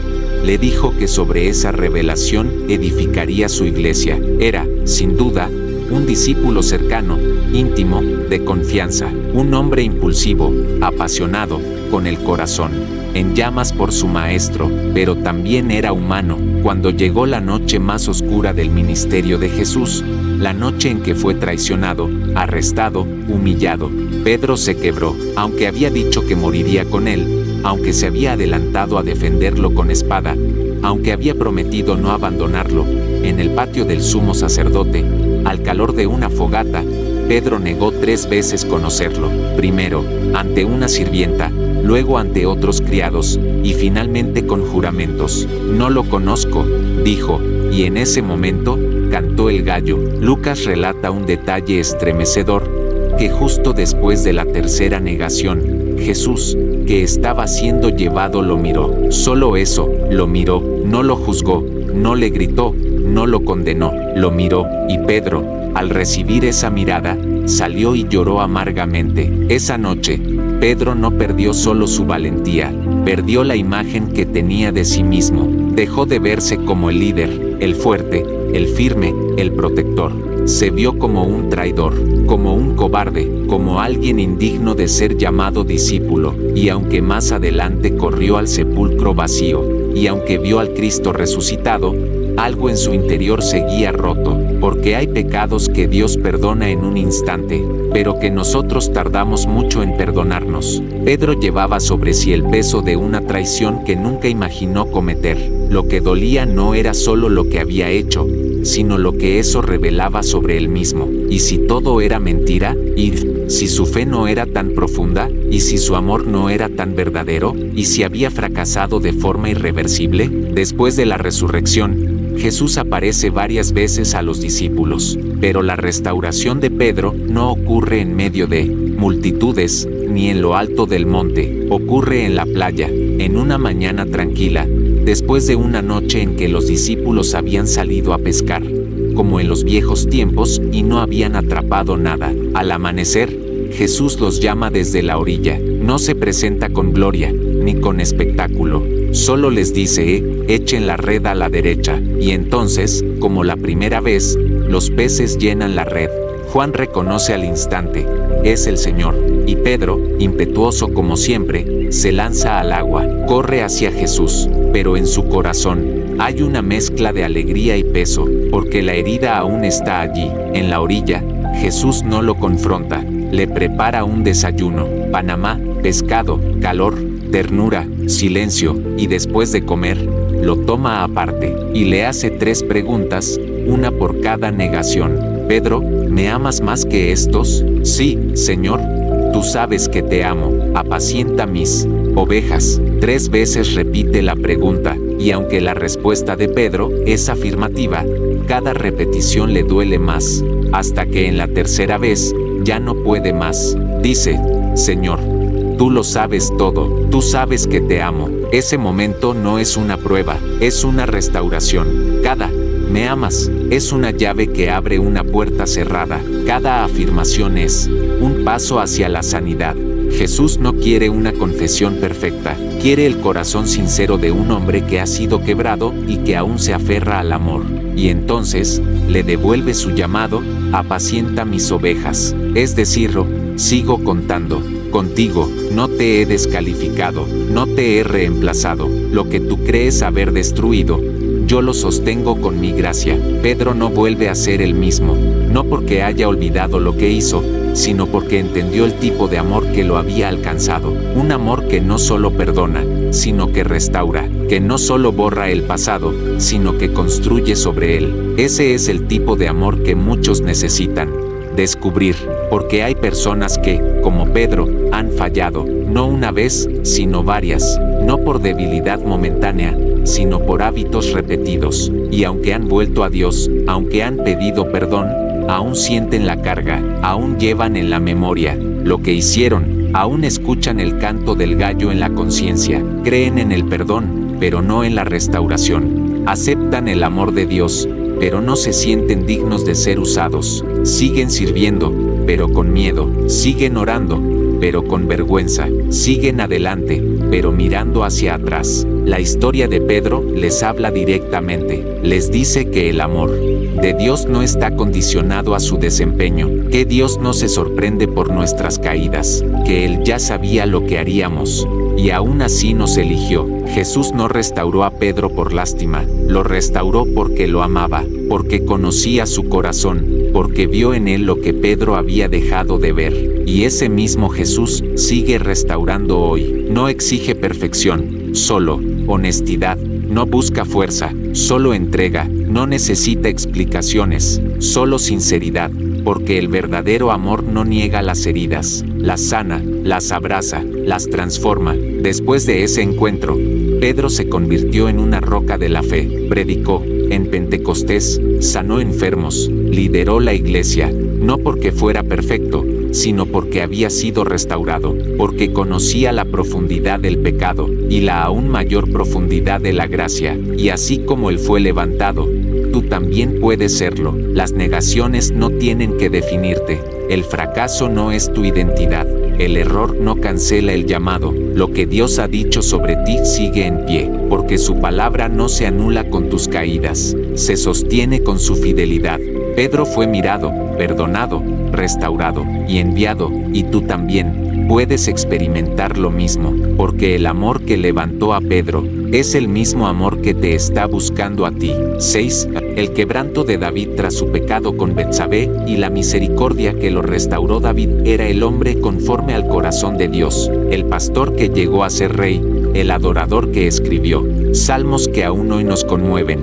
le dijo que sobre esa revelación edificaría su iglesia. Era, sin duda, un discípulo cercano, íntimo, de confianza, un hombre impulsivo, apasionado, con el corazón en llamas por su maestro, pero también era humano. Cuando llegó la noche más oscura del ministerio de Jesús, la noche en que fue traicionado, arrestado, humillado, Pedro se quebró. Aunque había dicho que moriría con él, aunque se había adelantado a defenderlo con espada, aunque había prometido no abandonarlo, en el patio del sumo sacerdote, al calor de una fogata, Pedro negó 3 veces conocerlo, primero, ante una sirvienta, luego ante otros criados, y finalmente con juramentos. No lo conozco, dijo, y en ese momento, cantó el gallo. Lucas relata un detalle estremecedor, que justo después de la tercera negación, Jesús, que estaba siendo llevado, lo miró. Solo eso, lo miró, no lo juzgó, no le gritó, no lo condenó, lo miró, y Pedro, al recibir esa mirada, salió y lloró amargamente. Esa noche, Pedro no perdió solo su valentía, perdió la imagen que tenía de sí mismo. Dejó de verse como el líder, el fuerte, el firme, el protector. se vio como un traidor, como un cobarde, como alguien indigno de ser llamado discípulo, y aunque más adelante corrió al sepulcro vacío, y aunque vio al Cristo resucitado, algo en su interior seguía roto, porque hay pecados que Dios perdona en un instante, pero que nosotros tardamos mucho en perdonarnos. Pedro llevaba sobre sí el peso de una traición que nunca imaginó cometer. Lo que dolía no era solo lo que había hecho, sino lo que eso revelaba sobre él mismo. ¿Y si todo era mentira? ¿Y si su fe no era tan profunda? ¿Y si su amor no era tan verdadero? ¿Y si había fracasado de forma irreversible? Después de la resurrección, Jesús aparece varias veces a los discípulos, pero la restauración de Pedro no ocurre en medio de multitudes, ni en lo alto del monte, ocurre en la playa, en una mañana tranquila, después de una noche en que los discípulos habían salido a pescar, como en los viejos tiempos, y no habían atrapado nada. Al amanecer, Jesús los llama desde la orilla. No se presenta con gloria, ni con espectáculo. Solo les dice, echen la red a la derecha. Y entonces, como la primera vez, los peces llenan la red. Juan reconoce al instante, es el Señor. Y Pedro, impetuoso como siempre, se lanza al agua, corre hacia Jesús, pero en su corazón hay una mezcla de alegría y peso, porque la herida aún está allí. En la orilla, Jesús no lo confronta, le prepara un desayuno, Panamá, pescado, calor, ternura, silencio, y después de comer, lo toma aparte, y le hace 3 preguntas, una por cada negación. Pedro, ¿me amas más que estos? Sí, Señor, tú sabes que te amo, apacienta mis ovejas. 3 veces repite la pregunta, y aunque la respuesta de Pedro es afirmativa, cada repetición le duele más, hasta que en la tercera vez, ya no puede más. Dice, Señor, tú lo sabes todo, tú sabes que te amo. Ese momento no es una prueba, es una restauración. Cada "me amas" es una llave que abre una puerta cerrada. Cada afirmación es un paso hacia la sanidad. Jesús no quiere una confesión perfecta, quiere el corazón sincero de un hombre que ha sido quebrado y que aún se aferra al amor. Y entonces, le devuelve su llamado, apacienta mis ovejas. Es decirlo, sigo contando contigo, no te he descalificado, no te he reemplazado. Lo que tú crees haber destruido, yo lo sostengo con mi gracia. Pedro no vuelve a ser el mismo, no porque haya olvidado lo que hizo, sino porque entendió el tipo de amor que lo había alcanzado. Un amor que no solo perdona, sino que restaura, que no solo borra el pasado, sino que construye sobre él. Ese es el tipo de amor que muchos necesitan descubrir, porque hay personas que, como Pedro, han fallado, no una vez, sino varias, no por debilidad momentánea, sino por hábitos repetidos, y aunque han vuelto a Dios, aunque han pedido perdón, aún sienten la carga, aún llevan en la memoria lo que hicieron, aún escuchan el canto del gallo en la conciencia, creen en el perdón, pero no en la restauración, aceptan el amor de Dios, pero no se sienten dignos de ser usados, siguen sirviendo, pero con miedo, siguen orando, pero con vergüenza, siguen adelante, pero mirando hacia atrás. La historia de Pedro les habla directamente, les dice que el amor de Dios no está condicionado a su desempeño, que Dios no se sorprende por nuestras caídas, que Él ya sabía lo que haríamos, y aún así nos eligió. Jesús no restauró a Pedro por lástima, lo restauró porque lo amaba, porque conocía su corazón, porque vio en él lo que Pedro había dejado de ver. Y ese mismo Jesús sigue restaurando hoy. No exige perfección, solo honestidad. No busca fuerza, solo entrega. No necesita explicaciones, solo sinceridad. Porque el verdadero amor no niega las heridas, las sana, las abraza, las transforma. Después de ese encuentro, Pedro se convirtió en una roca de la fe, predicó en Pentecostés, sanó enfermos, lideró la iglesia, no porque fuera perfecto, sino porque había sido restaurado, porque conocía la profundidad del pecado y la aún mayor profundidad de la gracia, y así como él fue levantado, tú también puedes serlo. Las negaciones no tienen que definirte, el fracaso no es tu identidad, El error no cancela el llamado. Lo que Dios ha dicho sobre ti sigue en pie, porque su palabra no se anula con tus caídas, se sostiene con su fidelidad. Pedro fue mirado, perdonado, restaurado y enviado, y tú también puedes experimentar lo mismo, porque el amor que levantó a Pedro es el mismo amor que te está buscando a ti. 6. El quebranto de David tras su pecado con Betsabé y la misericordia que lo restauró David era el hombre conforme al corazón de Dios, el pastor que llegó a ser rey, el adorador que escribió salmos que aún hoy nos conmueven,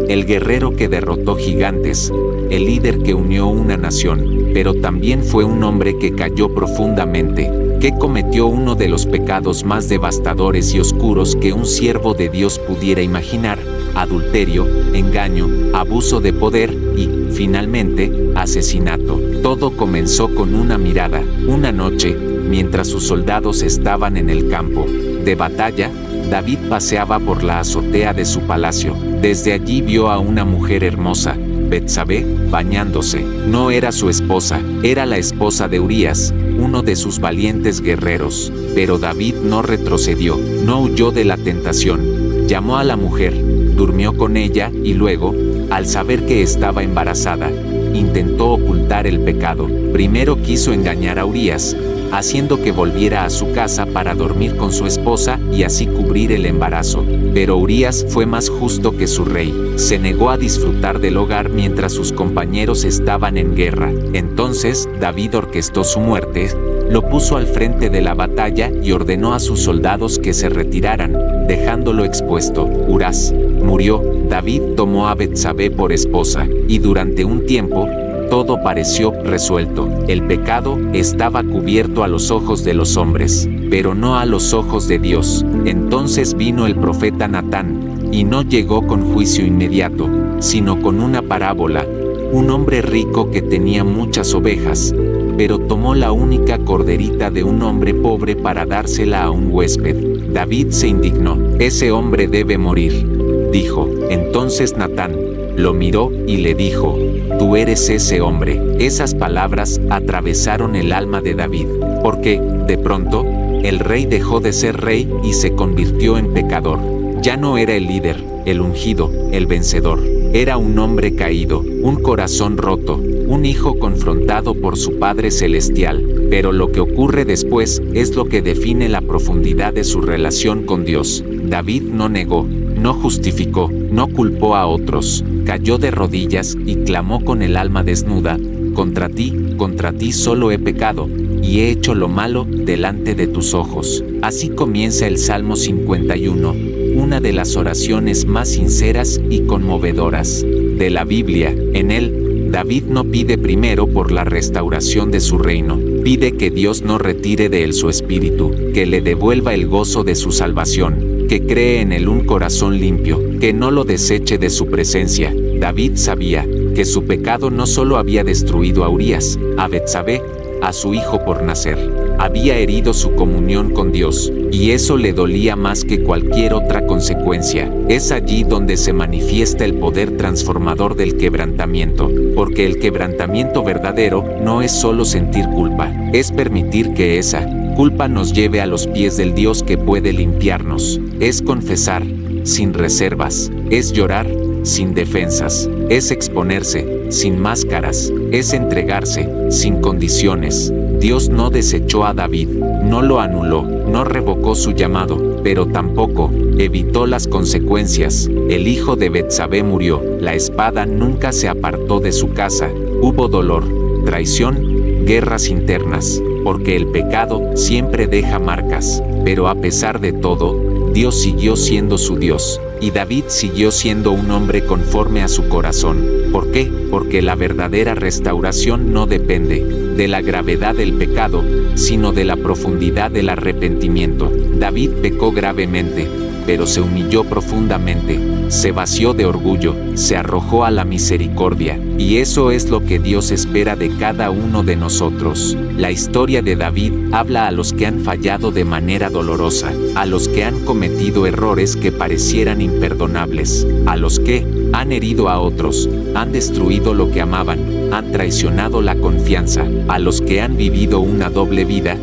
el guerrero que derrotó gigantes, el líder que unió una nación, pero también fue un hombre que cayó profundamente, que cometió uno de los pecados más devastadores y oscuros que un siervo de Dios pudiera imaginar: adulterio, engaño, abuso de poder y, finalmente, asesinato. Todo comenzó con una mirada. Una noche, mientras sus soldados estaban en el campo de batalla, David paseaba por la azotea de su palacio. Desde allí vio a una mujer hermosa, Betsabé, bañándose. No era su esposa, era la esposa de Urías, uno de sus valientes guerreros. Pero David no retrocedió, no huyó de la tentación. Llamó a la mujer, durmió con ella y luego, al saber que estaba embarazada, intentó ocultar el pecado. Primero quiso engañar a Urías, haciendo que volviera a su casa para dormir con su esposa y así cubrir el embarazo. Pero Urías fue más justo que su rey. Se negó a disfrutar del hogar mientras sus compañeros estaban en guerra. Entonces David orquestó su muerte, lo puso al frente de la batalla y ordenó a sus soldados que se retiraran, dejándolo expuesto. Urías murió. David tomó a Betsabé por esposa, y durante un tiempo, todo pareció resuelto. El pecado estaba cubierto a los ojos de los hombres, pero no a los ojos de Dios. Entonces vino el profeta Natán, y no llegó con juicio inmediato, sino con una parábola. Un hombre rico que tenía muchas ovejas, pero tomó la única corderita de un hombre pobre para dársela a un huésped. David se indignó. Ese hombre debe morir, dijo. Entonces Natán lo miró y le dijo: tú eres ese hombre. Esas palabras atravesaron el alma de David, porque, de pronto, el rey dejó de ser rey y se convirtió en pecador. Ya no era el líder, el ungido, el vencedor. Era un hombre caído, un corazón roto, un hijo confrontado por su Padre Celestial. Pero lo que ocurre después es lo que define la profundidad de su relación con Dios. David no negó, no justificó, no culpó a otros. Cayó de rodillas y clamó con el alma desnuda: contra ti solo he pecado, y he hecho lo malo delante de tus ojos. Así comienza el Salmo 51, una de las oraciones más sinceras y conmovedoras de la Biblia. En él, David no pide primero por la restauración de su reino, pide que Dios no retire de él su espíritu, que le devuelva el gozo de su salvación, que cree en él un corazón limpio, que no lo deseche de su presencia. David sabía que su pecado no solo había destruido a Urías, a Betsabé, a su hijo por nacer, había herido su comunión con Dios, y eso le dolía más que cualquier otra consecuencia. Es allí donde se manifiesta el poder transformador del quebrantamiento, porque el quebrantamiento verdadero no es solo sentir culpa, es permitir que esa culpa nos lleve a los pies del Dios que puede limpiarnos. Es confesar, sin reservas, es llorar, sin defensas, es exponerse, sin máscaras, es entregarse, sin condiciones. Dios no desechó a David, no lo anuló, no revocó su llamado, pero tampoco evitó las consecuencias. El hijo de Betsabé murió, la espada nunca se apartó de su casa, hubo dolor, traición, guerras internas, porque el pecado siempre deja marcas, pero a pesar de todo, Dios siguió siendo su Dios, y David siguió siendo un hombre conforme a su corazón. ¿Por qué? Porque la verdadera restauración no depende de la gravedad del pecado, sino de la profundidad del arrepentimiento. David pecó gravemente, pero se humilló profundamente, se vació de orgullo, se arrojó a la misericordia, y eso es lo que Dios espera de cada uno de nosotros. La historia de David habla a los que han fallado de manera dolorosa, a los que han cometido errores que parecieran imperdonables, a los que han herido a otros, han destruido lo que amaban, han traicionado la confianza, a los que han vivido una doble vida,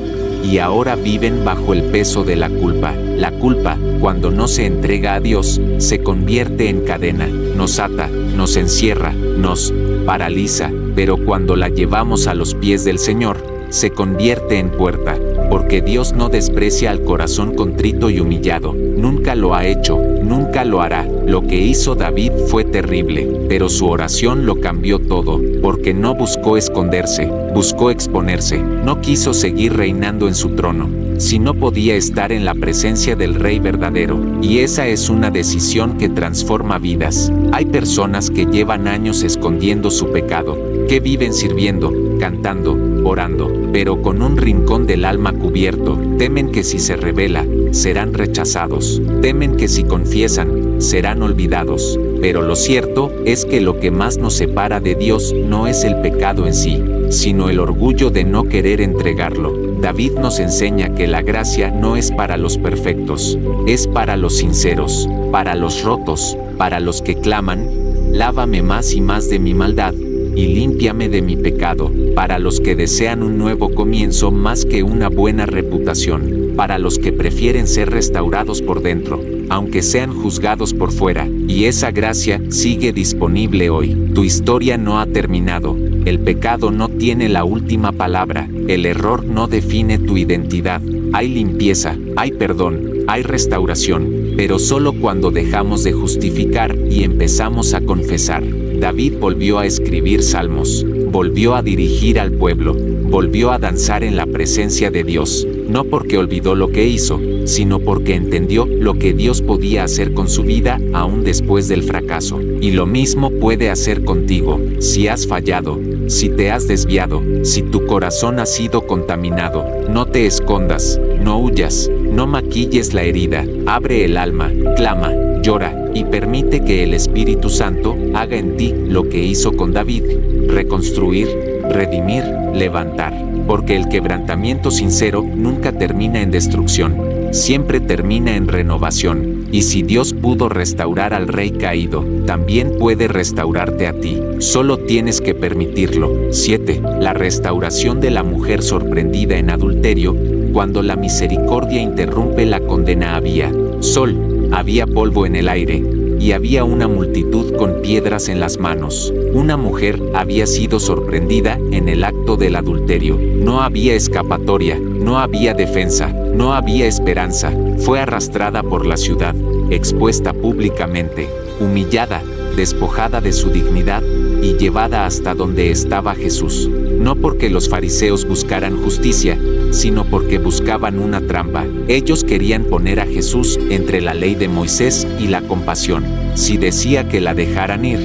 y ahora viven bajo el peso de la culpa. La culpa, cuando no se entrega a Dios, se convierte en cadena, nos ata, nos encierra, nos paraliza, pero cuando la llevamos a los pies del Señor, se convierte en puerta, porque Dios no desprecia al corazón contrito y humillado, nunca lo ha hecho, nunca lo hará. Lo que hizo David fue terrible, pero su oración lo cambió todo, porque no buscó esconderse, buscó exponerse, no quiso seguir reinando en su trono, si no podía estar en la presencia del Rey verdadero, y esa es una decisión que transforma vidas. Hay personas que llevan años escondiendo su pecado, que viven sirviendo, cantando, orando, pero con un rincón del alma cubierto. Temen que si se revela, serán rechazados. Temen que si confiesan, serán olvidados. Pero lo cierto es que lo que más nos separa de Dios no es el pecado en sí, sino el orgullo de no querer entregarlo. David nos enseña que la gracia no es para los perfectos, es para los sinceros, para los rotos, para los que claman: lávame más y más de mi maldad, y límpiame de mi pecado, para los que desean un nuevo comienzo más que una buena reputación, para los que prefieren ser restaurados por dentro, aunque sean juzgados por fuera, y esa gracia sigue disponible hoy. Tu historia no ha terminado, el pecado no tiene la última palabra, el error no define tu identidad. Hay limpieza, hay perdón, hay restauración, pero solo cuando dejamos de justificar y empezamos a confesar. David volvió a escribir salmos, volvió a dirigir al pueblo, volvió a danzar en la presencia de Dios, no porque olvidó lo que hizo, sino porque entendió lo que Dios podía hacer con su vida aún después del fracaso. Y lo mismo puede hacer contigo, si has fallado, si te has desviado, si tu corazón ha sido contaminado. No te escondas, no huyas, no maquilles la herida, abre el alma, clama, llora, y permite que el Espíritu Santo haga en ti lo que hizo con David: reconstruir, redimir, levantar. Porque el quebrantamiento sincero nunca termina en destrucción, siempre termina en renovación. Y si Dios pudo restaurar al rey caído, también puede restaurarte a ti. Solo tienes que permitirlo. 7. La restauración de la mujer sorprendida en adulterio. Cuando la misericordia interrumpe la condena, había sol, había polvo en el aire, y había una multitud con piedras en las manos. Una mujer había sido sorprendida en el acto del adulterio. No había escapatoria, no había defensa, no había esperanza. Fue arrastrada por la ciudad, expuesta públicamente, humillada, despojada de su dignidad y llevada hasta donde estaba Jesús. No porque los fariseos buscaran justicia, sino porque buscaban una trampa. Ellos querían poner a Jesús entre la ley de Moisés y la compasión. Si decía que la dejaran ir,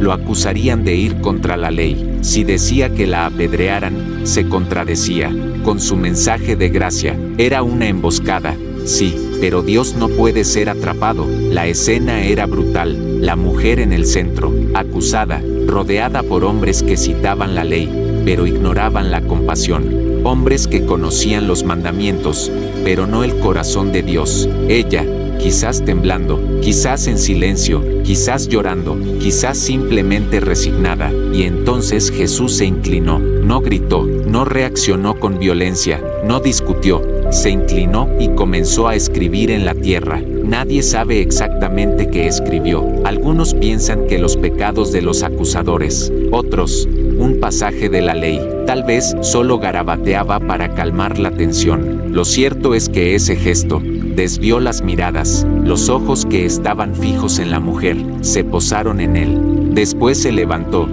lo acusarían de ir contra la ley. Si decía que la apedrearan, se contradecía. Con su mensaje de gracia, era una emboscada. Sí, pero Dios no puede ser atrapado. La escena era brutal. La mujer en el centro, acusada, rodeada por hombres que citaban la ley, pero ignoraban la compasión. Hombres que conocían los mandamientos, pero no el corazón de Dios. Ella, quizás temblando, quizás en silencio, quizás llorando, quizás simplemente resignada. Y entonces Jesús se inclinó, no gritó, no reaccionó con violencia, no discutió, se inclinó y comenzó a escribir en la tierra. Nadie sabe exactamente qué escribió. Algunos piensan que los pecados de los acusadores, otros, un pasaje de la ley. Tal vez solo garabateaba para calmar la tensión. Lo cierto es que ese gesto desvió las miradas. Los ojos que estaban fijos en la mujer se posaron en él. Después se levantó,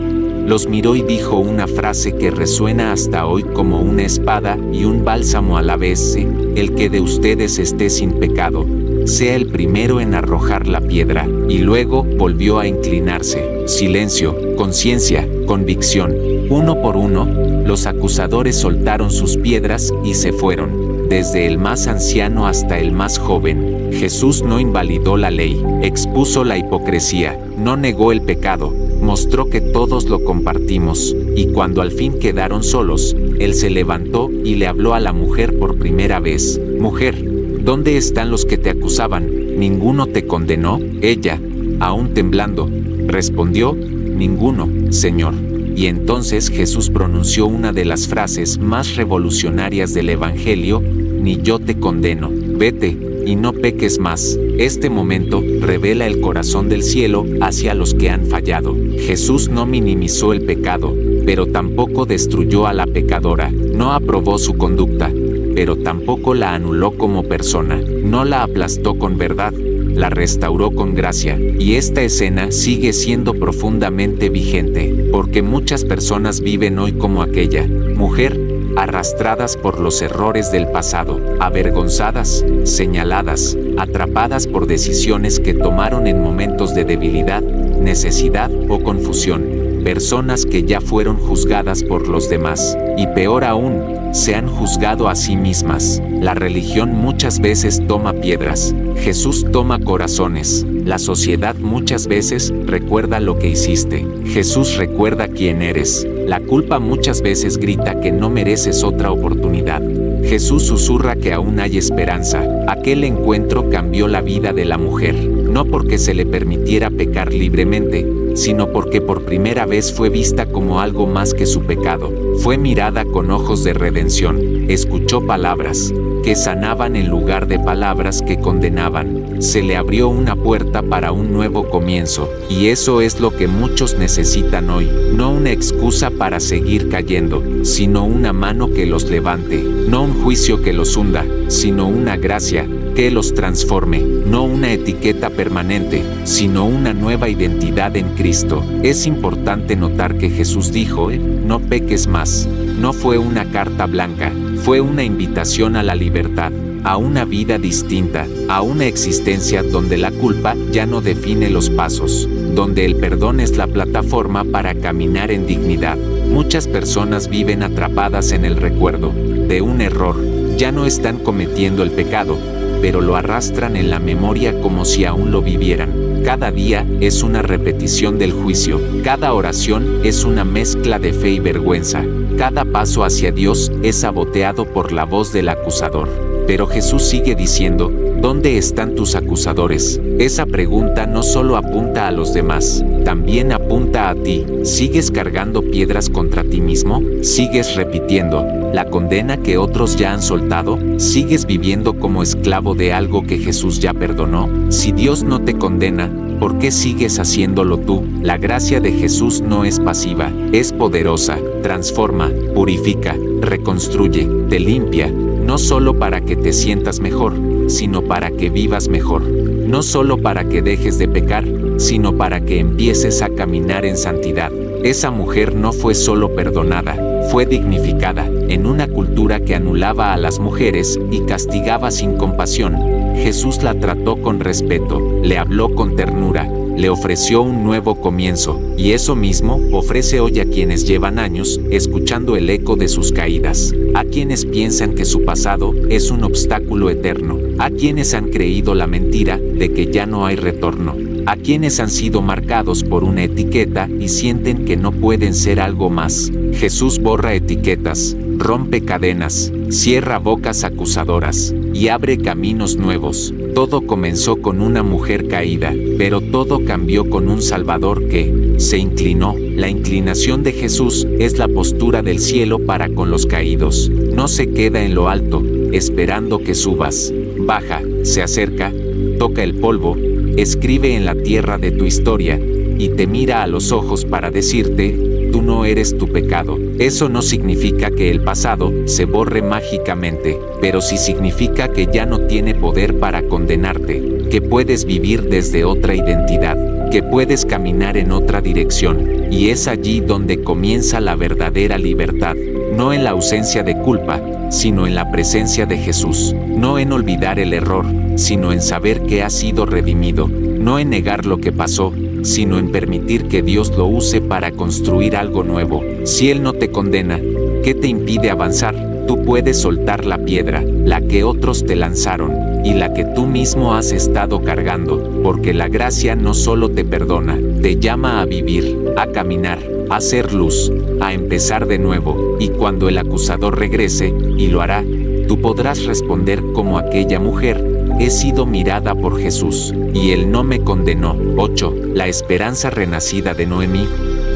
los miró y dijo una frase que resuena hasta hoy como una espada y un bálsamo a la vez: el que de ustedes esté sin pecado, sea el primero en arrojar la piedra. Y luego volvió a inclinarse. Silencio, conciencia, convicción. Uno por uno, los acusadores soltaron sus piedras y se fueron, desde el más anciano hasta el más joven. Jesús no invalidó la ley, expuso la hipocresía, no negó el pecado, mostró que todos lo compartimos. Y cuando al fin quedaron solos, él se levantó y le habló a la mujer por primera vez: mujer, ¿dónde están los que te acusaban? ¿Ninguno te condenó? Ella, aún temblando, respondió: ninguno, Señor. Y entonces Jesús pronunció una de las frases más revolucionarias del Evangelio: ni yo te condeno, vete, y no peques más. Este momento revela el corazón del cielo hacia los que han fallado. Jesús no minimizó el pecado, pero tampoco destruyó a la pecadora. No aprobó su conducta, pero tampoco la anuló como persona. No la aplastó con verdad, la restauró con gracia. Y esta escena sigue siendo profundamente vigente, porque muchas personas viven hoy como aquella mujer, arrastradas por los errores del pasado, avergonzadas, señaladas, atrapadas por decisiones que tomaron en momentos de debilidad, necesidad o confusión. Personas que ya fueron juzgadas por los demás, y peor aún, se han juzgado a sí mismas. La religión muchas veces toma piedras, Jesús toma corazones. La sociedad muchas veces recuerda lo que hiciste, Jesús recuerda quién eres. La culpa muchas veces grita que no mereces otra oportunidad. Jesús susurra que aún hay esperanza. Aquel encuentro cambió la vida de la mujer, no porque se le permitiera pecar libremente, sino porque por primera vez fue vista como algo más que su pecado. Fue mirada con ojos de redención. Escuchó palabras que sanaban en lugar de palabras que condenaban. Se le abrió una puerta para un nuevo comienzo, y eso es lo que muchos necesitan hoy. No una excusa para seguir cayendo, sino una mano que los levante. No un juicio que los hunda, sino una gracia que los transforme. No una etiqueta permanente, sino una nueva identidad en Cristo. Es importante notar que Jesús dijo, no peques más. No fue una carta blanca, fue una invitación a la libertad, a una vida distinta, a una existencia donde la culpa ya no define los pasos, donde el perdón es la plataforma para caminar en dignidad. Muchas personas viven atrapadas en el recuerdo de un error. Ya no están cometiendo el pecado, pero lo arrastran en la memoria como si aún lo vivieran. Cada día es una repetición del juicio. Cada oración es una mezcla de fe y vergüenza. Cada paso hacia Dios es saboteado por la voz del acusador. Pero Jesús sigue diciendo, ¿dónde están tus acusadores? Esa pregunta no solo apunta a los demás, también apunta a ti. ¿Sigues cargando piedras contra ti mismo? ¿Sigues repitiendo la condena que otros ya han soltado? ¿Sigues viviendo como esclavo de algo que Jesús ya perdonó? Si Dios no te condena, ¿por qué sigues haciéndolo tú? La gracia de Jesús no es pasiva, es poderosa, transforma, purifica, reconstruye, te limpia, no solo para que te sientas mejor, sino para que vivas mejor. No solo para que dejes de pecar, sino para que empieces a caminar en santidad. Esa mujer no fue solo perdonada, fue dignificada. En una cultura que anulaba a las mujeres y castigaba sin compasión, Jesús la trató con respeto, le habló con ternura, le ofreció un nuevo comienzo, y eso mismo ofrece hoy a quienes llevan años escuchando el eco de sus caídas, a quienes piensan que su pasado es un obstáculo eterno, a quienes han creído la mentira de que ya no hay retorno, a quienes han sido marcados por una etiqueta y sienten que no pueden ser algo más. Jesús borra etiquetas, rompe cadenas, cierra bocas acusadoras y abre caminos nuevos. Todo comenzó con una mujer caída, pero todo cambió con un Salvador que se inclinó. La inclinación de Jesús es la postura del cielo para con los caídos. No se queda en lo alto, esperando que subas. Baja, se acerca, toca el polvo, escribe en la tierra de tu historia, y te mira a los ojos para decirte, tú no eres tu pecado. Eso no significa que el pasado se borre mágicamente, pero sí significa que ya no tiene poder para condenarte, que puedes vivir desde otra identidad, que puedes caminar en otra dirección, y es allí donde comienza la verdadera libertad, no en la ausencia de culpa, sino en la presencia de Jesús, no en olvidar el error, sino en saber que ha sido redimido, no en negar lo que pasó, sino en permitir que Dios lo use para construir algo nuevo. Si Él no te condena, ¿qué te impide avanzar? Tú puedes soltar la piedra, la que otros te lanzaron, y la que tú mismo has estado cargando, porque la gracia no solo te perdona, te llama a vivir, a caminar, a ser luz, a empezar de nuevo, y cuando el acusador regrese, y lo hará, tú podrás responder como aquella mujer, he sido mirada por Jesús, y Él no me condenó. 8. La esperanza renacida de Noemí.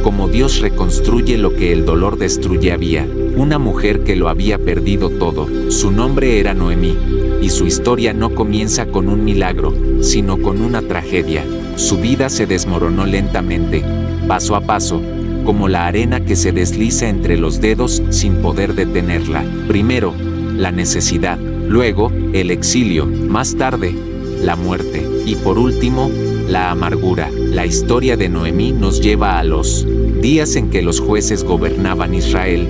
como Dios reconstruye lo que el dolor destruye. Había una mujer que lo había perdido todo. Su nombre era Noemí, y su historia no comienza con un milagro, sino con una tragedia. Su vida se desmoronó lentamente, paso a paso, como la arena que se desliza entre los dedos sin poder detenerla. Primero, la necesidad, luego, el exilio, más tarde, la muerte, y por último, la amargura. La historia de Noemí nos lleva a los días en que los jueces gobernaban Israel,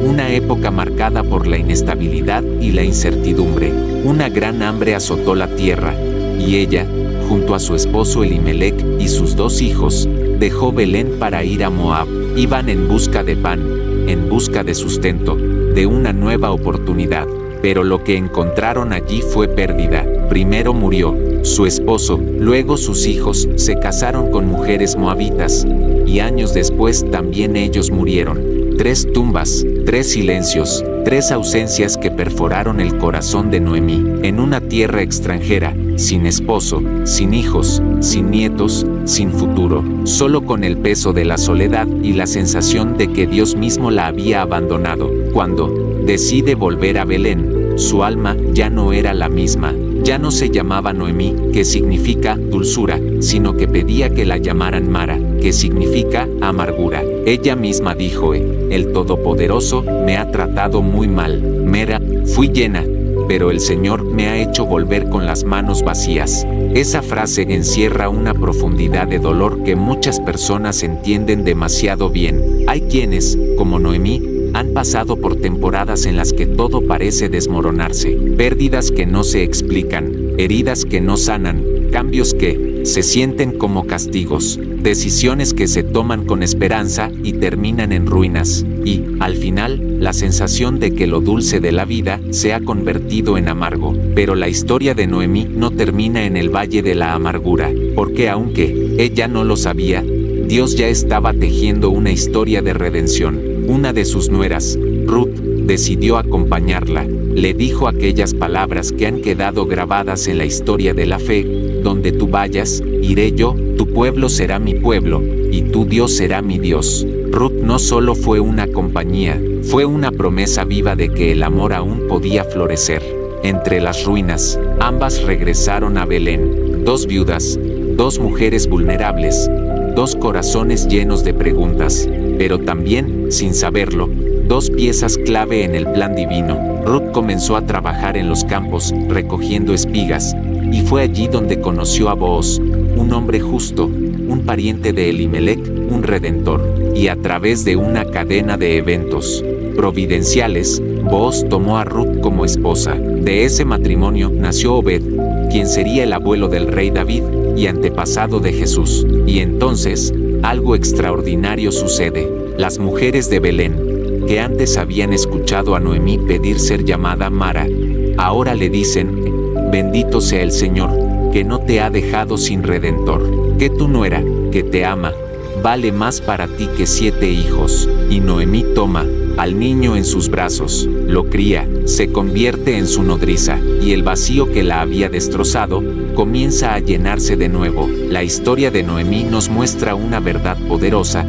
una época marcada por la inestabilidad y la incertidumbre. Una gran hambre azotó la tierra, y ella, junto a su esposo Elimelec y sus 2 hijos, dejó Belén para ir a Moab. Iban en busca de pan, en busca de sustento, de una nueva oportunidad. Pero lo que encontraron allí fue pérdida. Primero murió su esposo, luego sus hijos se casaron con mujeres moabitas, y años después también ellos murieron. 3 tumbas, 3 silencios, 3 ausencias que perforaron el corazón de Noemí. En una tierra extranjera, sin esposo, sin hijos, sin nietos, sin futuro, solo con el peso de la soledad y la sensación de que Dios mismo la había abandonado. Cuando decide volver a Belén, su alma ya no era la misma. Ya no se llamaba Noemí, que significa dulzura, sino que pedía que la llamaran Mara, que significa amargura. Ella misma dijo: el Todopoderoso me ha tratado muy mal. Mera, fui llena, pero el Señor me ha hecho volver con las manos vacías. Esa frase encierra una profundidad de dolor que muchas personas entienden demasiado bien. Hay quienes, como Noemí, han pasado por temporadas en las que todo parece desmoronarse, pérdidas que no se explican, heridas que no sanan, cambios que se sienten como castigos, decisiones que se toman con esperanza y terminan en ruinas, y, al final, la sensación de que lo dulce de la vida se ha convertido en amargo. Pero la historia de Noemí no termina en el valle de la amargura, porque aunque ella no lo sabía, Dios ya estaba tejiendo una historia de redención. Una de sus nueras, Ruth, decidió acompañarla. Le dijo aquellas palabras que han quedado grabadas en la historia de la fe: donde tú vayas, iré yo, tu pueblo será mi pueblo, y tu Dios será mi Dios. Ruth no solo fue una compañía, fue una promesa viva de que el amor aún podía florecer. Entre las ruinas, ambas regresaron a Belén. 2 viudas, 2 mujeres vulnerables, 2 corazones llenos de preguntas, pero también, sin saberlo, 2 piezas clave en el plan divino. Ruth comenzó a trabajar en los campos, recogiendo espigas, y fue allí donde conoció a Booz, un hombre justo, un pariente de Elimelec, un redentor. Y a través de una cadena de eventos providenciales, Booz tomó a Ruth como esposa. De ese matrimonio nació Obed, quien sería el abuelo del rey David y antepasado de Jesús. Y entonces, algo extraordinario sucede. Las mujeres de Belén, que antes habían escuchado a Noemí pedir ser llamada Mara, ahora le dicen: bendito sea el Señor, que no te ha dejado sin redentor, que tu nuera, que te ama, vale más para ti que 7 hijos. Y Noemí toma al niño en sus brazos, lo cría, se convierte en su nodriza, y el vacío que la había destrozado comienza a llenarse de nuevo. La historia de Noemí nos muestra una verdad poderosa: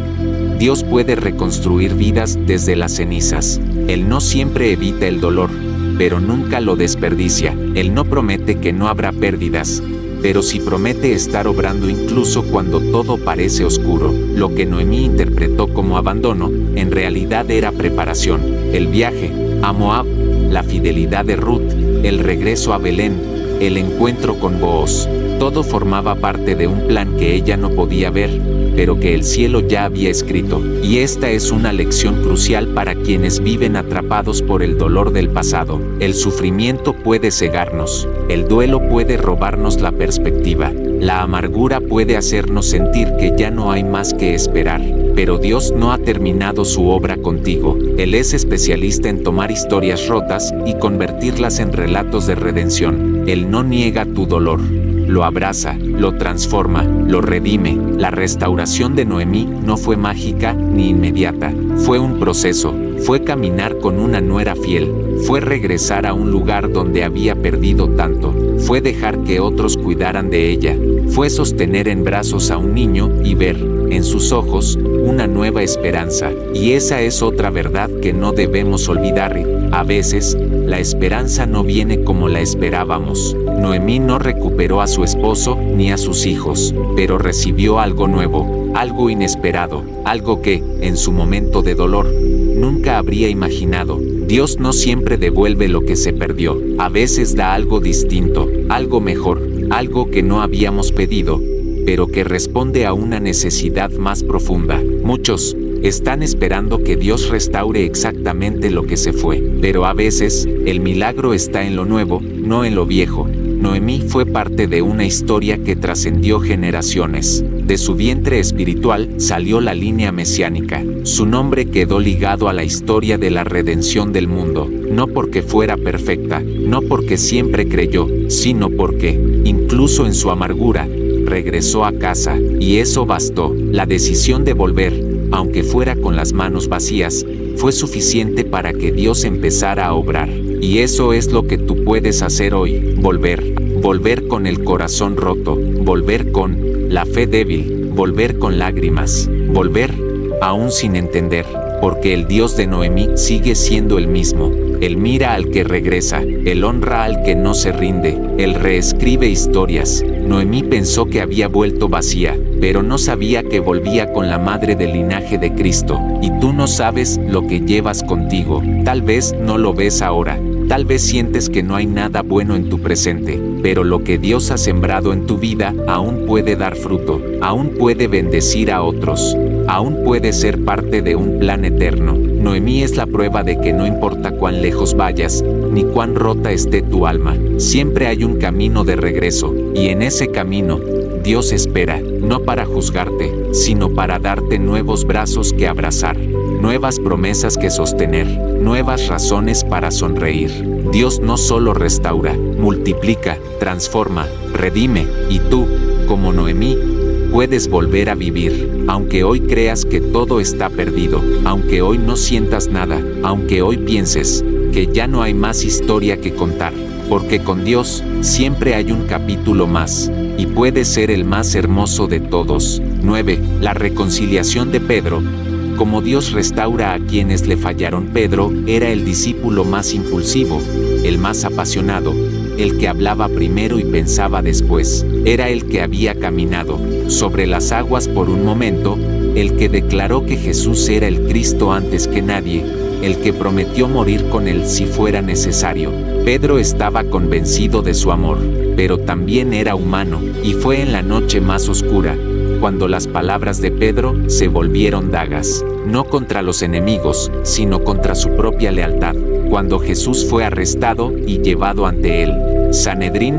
Dios puede reconstruir vidas desde las cenizas. Él no siempre evita el dolor, pero nunca lo desperdicia. Él no promete que no habrá pérdidas, pero sí promete estar obrando incluso cuando todo parece oscuro. Lo que Noemí interpretó como abandono, en realidad era preparación. El viaje a Moab, la fidelidad de Ruth, el regreso a Belén, el encuentro con Booz, todo formaba parte de un plan que ella no podía ver, pero que el cielo ya había escrito. Y esta es una lección crucial para quienes viven atrapados por el dolor del pasado. El sufrimiento puede cegarnos, el duelo puede robarnos la perspectiva, la amargura puede hacernos sentir que ya no hay más que esperar. Pero Dios no ha terminado su obra contigo. Él es especialista en tomar historias rotas y convertirlas en relatos de redención. Él no niega tu dolor, lo abraza, lo transforma, lo redime. La restauración de Noemí no fue mágica ni inmediata, fue un proceso. Fue caminar con una nuera fiel, fue regresar a un lugar donde había perdido tanto, fue dejar que otros cuidaran de ella, fue sostener en brazos a un niño y ver en sus ojos, una nueva esperanza. Y esa es otra verdad que no debemos olvidar. A veces, la esperanza no viene como la esperábamos. Noemí no recuperó a su esposo ni a sus hijos, pero recibió algo nuevo, algo inesperado, algo que, en su momento de dolor, nunca habría imaginado. Dios no siempre devuelve lo que se perdió, a veces da algo distinto, algo mejor, algo que no habíamos pedido, pero que responde a una necesidad más profunda. Muchos están esperando que Dios restaure exactamente lo que se fue, pero a veces, el milagro está en lo nuevo, no en lo viejo. Noemí fue parte de una historia que trascendió generaciones. De su vientre espiritual salió la línea mesiánica. Su nombre quedó ligado a la historia de la redención del mundo, no porque fuera perfecta, no porque siempre creyó, sino porque, incluso en su amargura, regresó a casa, y eso bastó. La decisión de volver, aunque fuera con las manos vacías, fue suficiente para que Dios empezara a obrar. Y eso es lo que tú puedes hacer hoy, volver con el corazón roto, volver con la fe débil, volver con lágrimas, volver, aún sin entender, porque el Dios de Noemí sigue siendo el mismo. Él mira al que regresa, Él honra al que no se rinde, Él reescribe historias. Noemí pensó que había vuelto vacía, pero no sabía que volvía con la madre del linaje de Cristo. Y tú no sabes lo que llevas contigo, tal vez no lo ves ahora, tal vez sientes que no hay nada bueno en tu presente, pero lo que Dios ha sembrado en tu vida aún puede dar fruto, aún puede bendecir a otros, aún puede ser parte de un plan eterno. Noemí es la prueba de que no importa cuán lejos vayas, ni cuán rota esté tu alma, siempre hay un camino de regreso, y en ese camino, Dios espera, no para juzgarte, sino para darte nuevos brazos que abrazar, nuevas promesas que sostener, nuevas razones para sonreír. Dios no solo restaura, multiplica, transforma, redime, y tú, como Noemí, puedes volver a vivir, aunque hoy creas que todo está perdido, aunque hoy no sientas nada, aunque hoy pienses que ya no hay más historia que contar, porque con Dios siempre hay un capítulo más, y puede ser el más hermoso de todos. 9. La reconciliación de Pedro. Como Dios restaura a quienes le fallaron, Pedro era el discípulo más impulsivo, el más apasionado, el que hablaba primero y pensaba después. Era el que había caminado sobre las aguas por un momento, el que declaró que Jesús era el Cristo antes que nadie, el que prometió morir con él si fuera necesario. Pedro estaba convencido de su amor, pero también era humano, y fue en la noche más oscura, cuando las palabras de Pedro se volvieron dagas, no contra los enemigos, sino contra su propia lealtad. Cuando Jesús fue arrestado y llevado ante el Sanedrín,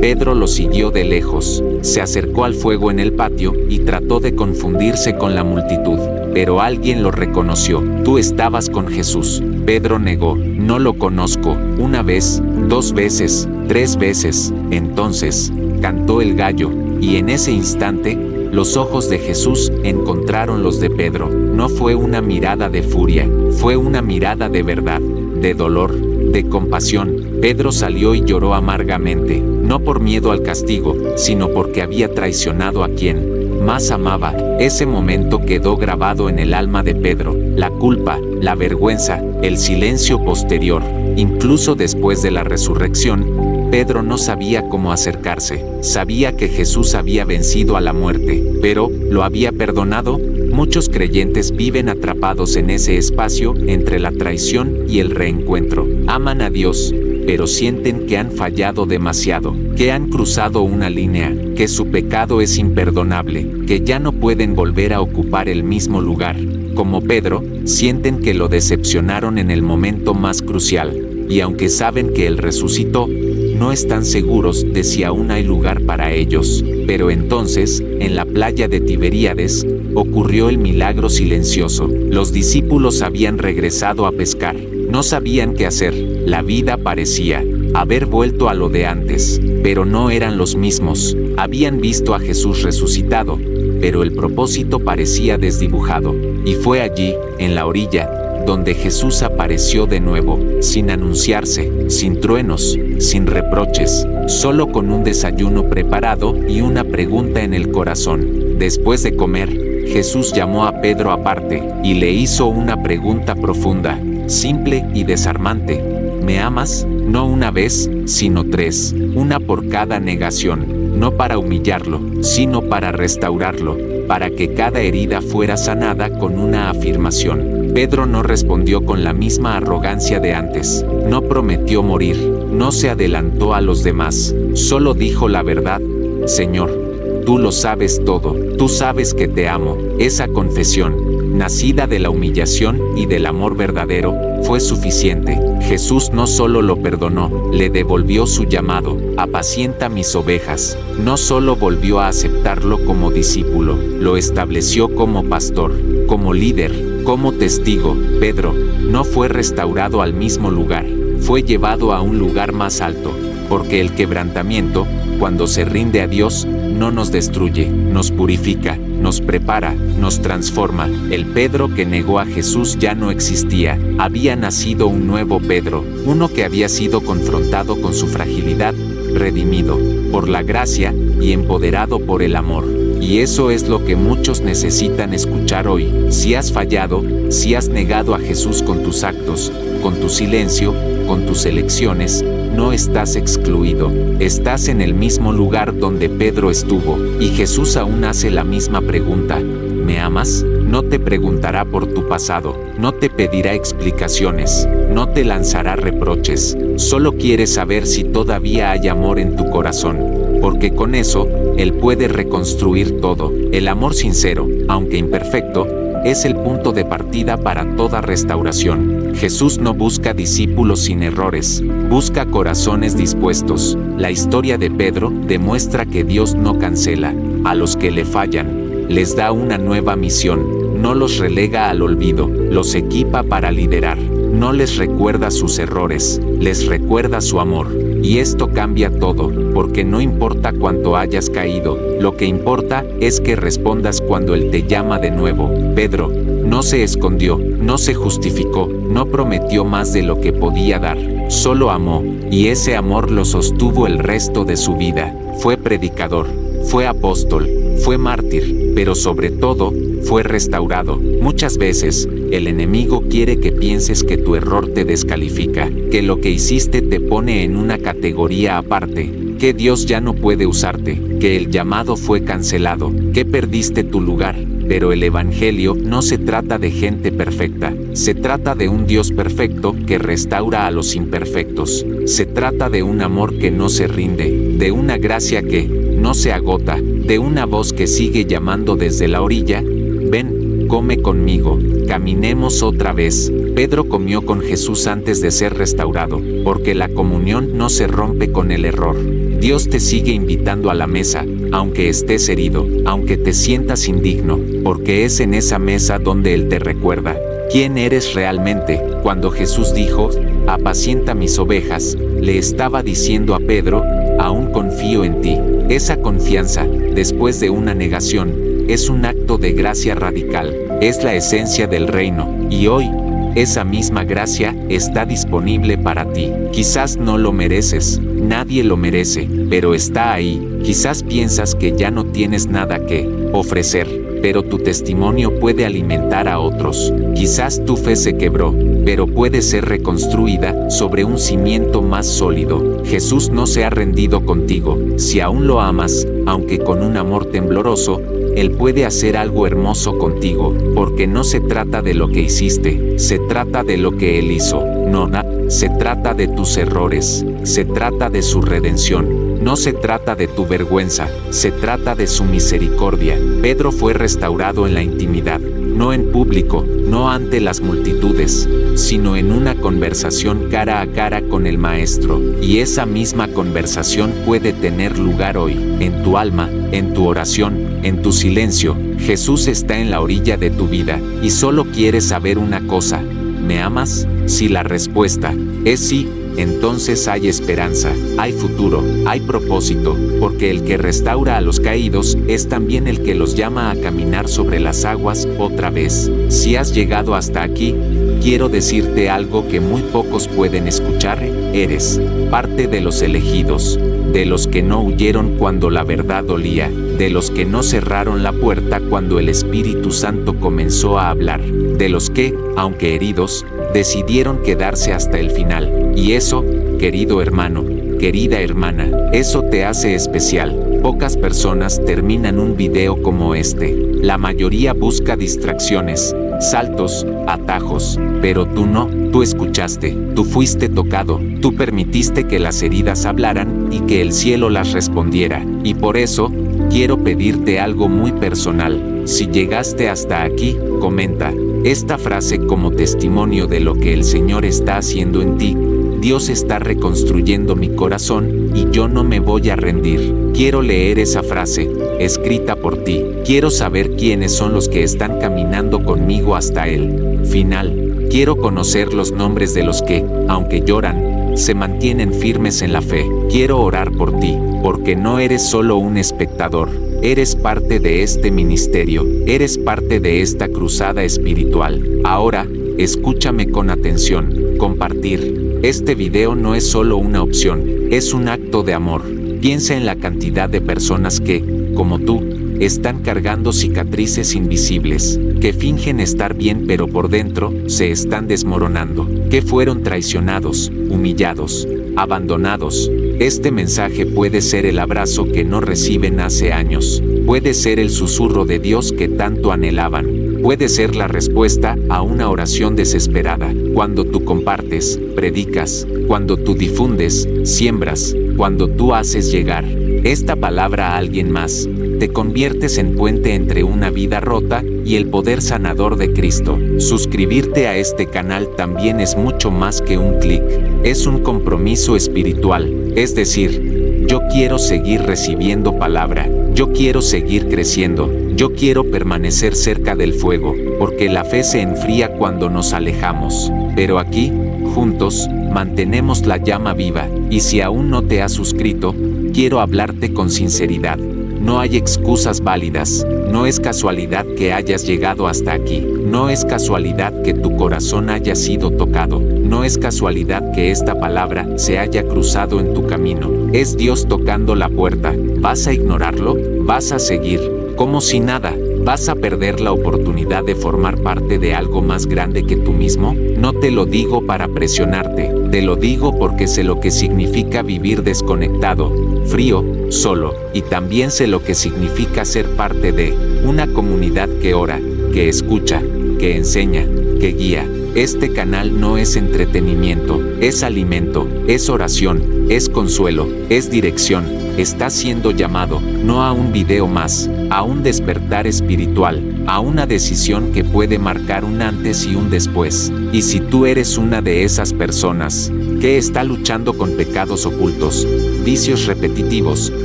Pedro lo siguió de lejos, se acercó al fuego en el patio y trató de confundirse con la multitud, pero alguien lo reconoció. Tú estabas con Jesús. Pedro negó, no lo conozco. Una vez, 2 veces, 3 veces. Entonces, cantó el gallo, y en ese instante, los ojos de Jesús encontraron los de Pedro. No fue una mirada de furia, fue una mirada de verdad, de dolor, de compasión. Pedro salió y lloró amargamente, no por miedo al castigo, sino porque había traicionado a quien más amaba. Ese momento quedó grabado en el alma de Pedro, la culpa, la vergüenza, el silencio posterior. Incluso después de la resurrección, Pedro no sabía cómo acercarse. Sabía que Jesús había vencido a la muerte, pero ¿lo había perdonado? Muchos creyentes viven atrapados en ese espacio entre la traición y el reencuentro. Aman a Dios, pero sienten que han fallado demasiado, que han cruzado una línea, que su pecado es imperdonable, que ya no pueden volver a ocupar el mismo lugar. Como Pedro, sienten que lo decepcionaron en el momento más crucial, y aunque saben que Él resucitó, no están seguros de si aún hay lugar para ellos. Pero entonces, en la playa de Tiberíades, ocurrió el milagro silencioso. Los discípulos habían regresado a pescar. No sabían qué hacer. La vida parecía haber vuelto a lo de antes, pero no eran los mismos. Habían visto a Jesús resucitado, pero el propósito parecía desdibujado. Y fue allí, en la orilla, donde Jesús apareció de nuevo, sin anunciarse, sin truenos, sin reproches, solo con un desayuno preparado y una pregunta en el corazón. Después de comer, Jesús llamó a Pedro aparte y le hizo una pregunta profunda, simple y desarmante. ¿Me amas? No una vez, sino 3, una por cada negación, no para humillarlo, sino para restaurarlo, para que cada herida fuera sanada con una afirmación. Pedro no respondió con la misma arrogancia de antes, no prometió morir, no se adelantó a los demás, solo dijo la verdad: Señor, tú lo sabes todo, tú sabes que te amo. Esa confesión, nacida de la humillación y del amor verdadero, fue suficiente. Jesús no solo lo perdonó, le devolvió su llamado: apacienta mis ovejas. No solo volvió a aceptarlo como discípulo, lo estableció como pastor, como líder, como testigo. Pedro no fue restaurado al mismo lugar, fue llevado a un lugar más alto, porque el quebrantamiento, cuando se rinde a Dios, no nos destruye, nos purifica, nos prepara, nos transforma. El Pedro que negó a Jesús ya no existía, había nacido un nuevo Pedro, uno que había sido confrontado con su fragilidad, redimido por la gracia y empoderado por el amor. Y eso es lo que muchos necesitan escuchar hoy. Si has fallado, si has negado a Jesús con tus actos, con tu silencio, con tus elecciones, no estás excluido. Estás en el mismo lugar donde Pedro estuvo, y Jesús aún hace la misma pregunta: ¿me amas? No te preguntará por tu pasado, no te pedirá explicaciones, no te lanzará reproches, solo quiere saber si todavía hay amor en tu corazón, porque con eso, Él puede reconstruir todo. El amor sincero, aunque imperfecto, es el punto de partida para toda restauración. Jesús no busca discípulos sin errores, busca corazones dispuestos. La historia de Pedro demuestra que Dios no cancela a los que le fallan, les da una nueva misión, no los relega al olvido, los equipa para liderar, no les recuerda sus errores, les recuerda su amor. Y esto cambia todo, porque no importa cuánto hayas caído, lo que importa es que respondas cuando Él te llama de nuevo. Pedro no se escondió, no se justificó, no prometió más de lo que podía dar, solo amó, y ese amor lo sostuvo el resto de su vida. Fue predicador, fue apóstol, fue mártir, pero sobre todo, fue restaurado. Muchas veces, el enemigo quiere que pienses que tu error te descalifica, que lo que hiciste te pone en una categoría aparte, que Dios ya no puede usarte, que el llamado fue cancelado, que perdiste tu lugar. Pero el Evangelio no se trata de gente perfecta, se trata de un Dios perfecto que restaura a los imperfectos. Se trata de un amor que no se rinde, de una gracia que no se agota, de una voz que sigue llamando desde la orilla: ven, come conmigo, caminemos otra vez. Pedro comió con Jesús antes de ser restaurado, porque la comunión no se rompe con el error. Dios te sigue invitando a la mesa, aunque estés herido, aunque te sientas indigno, porque es en esa mesa donde Él te recuerda quién eres realmente. Cuando Jesús dijo: apacienta mis ovejas, le estaba diciendo a Pedro: aún confío en ti. Esa confianza, después de una negación, es un acto de gracia radical, es la esencia del reino, y hoy, esa misma gracia está disponible para ti. Quizás no lo mereces, nadie lo merece, pero está ahí. Quizás piensas que ya no tienes nada que ofrecer, pero tu testimonio puede alimentar a otros. Quizás tu fe se quebró, pero puede ser reconstruida sobre un cimiento más sólido. Jesús no se ha rendido contigo. Si aún lo amas, aunque con un amor tembloroso, Él puede hacer algo hermoso contigo, porque no se trata de lo que hiciste, se trata de lo que Él hizo. No, se trata de tus errores, se trata de su redención, no se trata de tu vergüenza, se trata de su misericordia. Pedro fue restaurado en la intimidad, no en público, no ante las multitudes, sino en una conversación cara a cara con el Maestro. Y esa misma conversación puede tener lugar hoy, en tu alma, en tu oración, en tu silencio. Jesús está en la orilla de tu vida, y solo quiere saber una cosa: ¿me amas? Si la respuesta es sí, entonces hay esperanza, hay futuro, hay propósito, porque el que restaura a los caídos es también el que los llama a caminar sobre las aguas otra vez. Si has llegado hasta aquí, quiero decirte algo que muy pocos pueden escuchar: eres parte de los elegidos. de los que no huyeron cuando la verdad dolía, de los que no cerraron la puerta cuando el Espíritu Santo comenzó a hablar, de los que, aunque heridos, decidieron quedarse hasta el final. Y eso, querido hermano, querida hermana, eso te hace especial. Pocas personas terminan un video como este. La mayoría busca distracciones, saltos, atajos, pero tú no, tú escuchaste, tú fuiste tocado, tú permitiste que las heridas hablaran y que el cielo las respondiera. Y por eso, quiero pedirte algo muy personal. Si llegaste hasta aquí, comenta esta frase como testimonio de lo que el Señor está haciendo en ti. Dios está reconstruyendo mi corazón y yo no me voy a rendir. Quiero leer esa frase, escrita por ti. Quiero saber quiénes son los que están caminando conmigo hasta el final. Quiero conocer los nombres de los que, aunque lloran, se mantienen firmes en la fe. Quiero orar por ti, porque no eres solo un espectador. Eres parte de este ministerio, eres parte de esta cruzada espiritual. Ahora, escúchame con atención. Compartir este video no es solo una opción, es un acto de amor. Piensa en la cantidad de personas que, como tú, están cargando cicatrices invisibles, que fingen estar bien pero por dentro se están desmoronando, que fueron traicionados, humillados, abandonados. Este mensaje puede ser el abrazo que no reciben hace años, puede ser el susurro de Dios que tanto anhelaban, puede ser la respuesta a una oración desesperada. Cuando tú compartes, predicas, cuando tú difundes, siembras, cuando tú haces llegar esta palabra a alguien más, te conviertes en puente entre una vida rota y el poder sanador de Cristo. Suscribirte a este canal también es mucho más que un clic, es un compromiso espiritual, es decir, yo quiero seguir recibiendo palabra, yo quiero seguir creciendo, yo quiero permanecer cerca del fuego, porque la fe se enfría cuando nos alejamos, pero aquí, juntos, mantenemos la llama viva, y si aún no te has suscrito, quiero hablarte con sinceridad. No hay excusas válidas, no es casualidad que hayas llegado hasta aquí, no es casualidad que tu corazón haya sido tocado, no es casualidad que esta palabra se haya cruzado en tu camino, es Dios tocando la puerta. ¿Vas a ignorarlo? ¿Vas a seguir como si nada? ¿Vas a perder la oportunidad de formar parte de algo más grande que tú mismo? No te lo digo para presionarte, te lo digo porque sé lo que significa vivir desconectado, frío, solo, y también sé lo que significa ser parte de una comunidad que ora, que escucha, que enseña, que guía. Este canal no es entretenimiento, es alimento, es oración, es consuelo, es dirección. Estás siendo llamado, no a un video más, a un despertar espiritual, a una decisión que puede marcar un antes y un después. Y si tú eres una de esas personas que está luchando con pecados ocultos, vicios repetitivos,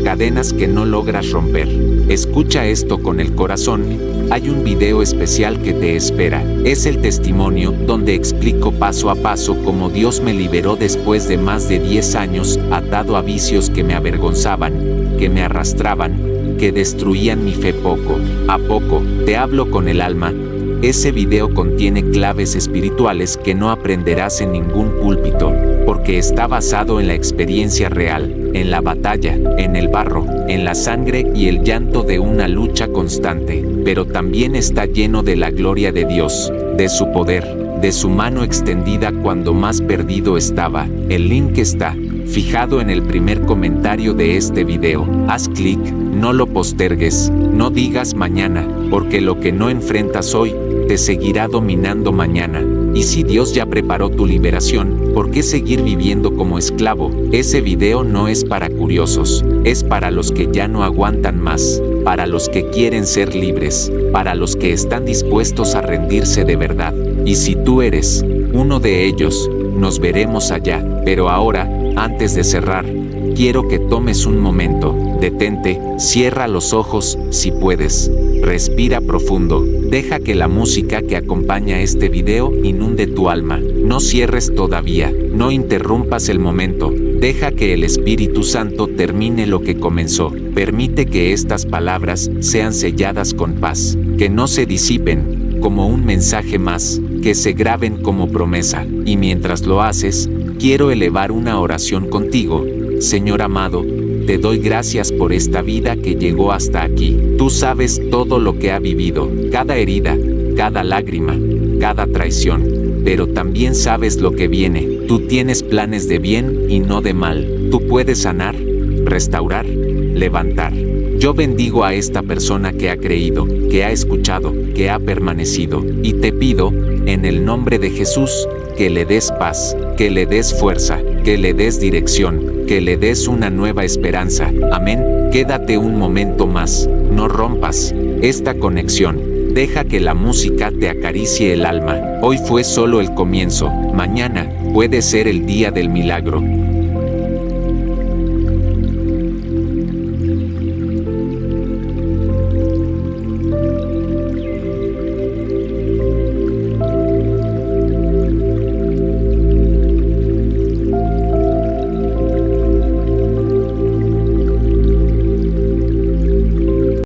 cadenas que no logras romper, escucha esto con el corazón. Hay un video especial que te espera. Es el testimonio donde explico paso a paso cómo Dios me liberó después de más de 10 años atado a vicios que me avergonzaban, que me arrastraban, que destruían mi fe poco a poco. Te hablo con el alma. Ese video contiene claves espirituales que no aprenderás en ningún púlpito, porque está basado en la experiencia real, en la batalla, en el barro, en la sangre y el llanto de una lucha constante, pero también está lleno de la gloria de Dios, de su poder, de su mano extendida cuando más perdido estaba. El link está fijado en el primer comentario de este video. Haz clic, no lo postergues, no digas mañana, porque lo que no enfrentas hoy, te seguirá dominando mañana. Y si Dios ya preparó tu liberación, ¿por qué seguir viviendo como esclavo? Ese video no es para curiosos, es para los que ya no aguantan más, para los que quieren ser libres, para los que están dispuestos a rendirse de verdad. Y si tú eres uno de ellos, nos veremos allá. Pero ahora, antes de cerrar, quiero que tomes un momento, detente, cierra los ojos, si puedes, respira profundo, deja que la música que acompaña este video inunde tu alma, no cierres todavía, no interrumpas el momento, deja que el Espíritu Santo termine lo que comenzó, permite que estas palabras sean selladas con paz, que no se disipen como un mensaje más, que se graben como promesa, y mientras lo haces, quiero elevar una oración contigo. Señor amado, te doy gracias por esta vida que llegó hasta aquí. Tú sabes todo lo que ha vivido, cada herida, cada lágrima, cada traición, pero también sabes lo que viene. Tú tienes planes de bien y no de mal. Tú puedes sanar, restaurar, levantar. Yo bendigo a esta persona que ha creído, que ha escuchado, que ha permanecido, y te pido, en el nombre de Jesús, que le des paz, que le des fuerza, que le des dirección, que le des una nueva esperanza. Amén. Quédate un momento más, no rompas esta conexión. Deja que la música te acaricie el alma. Hoy fue solo el comienzo, mañana puede ser el día del milagro.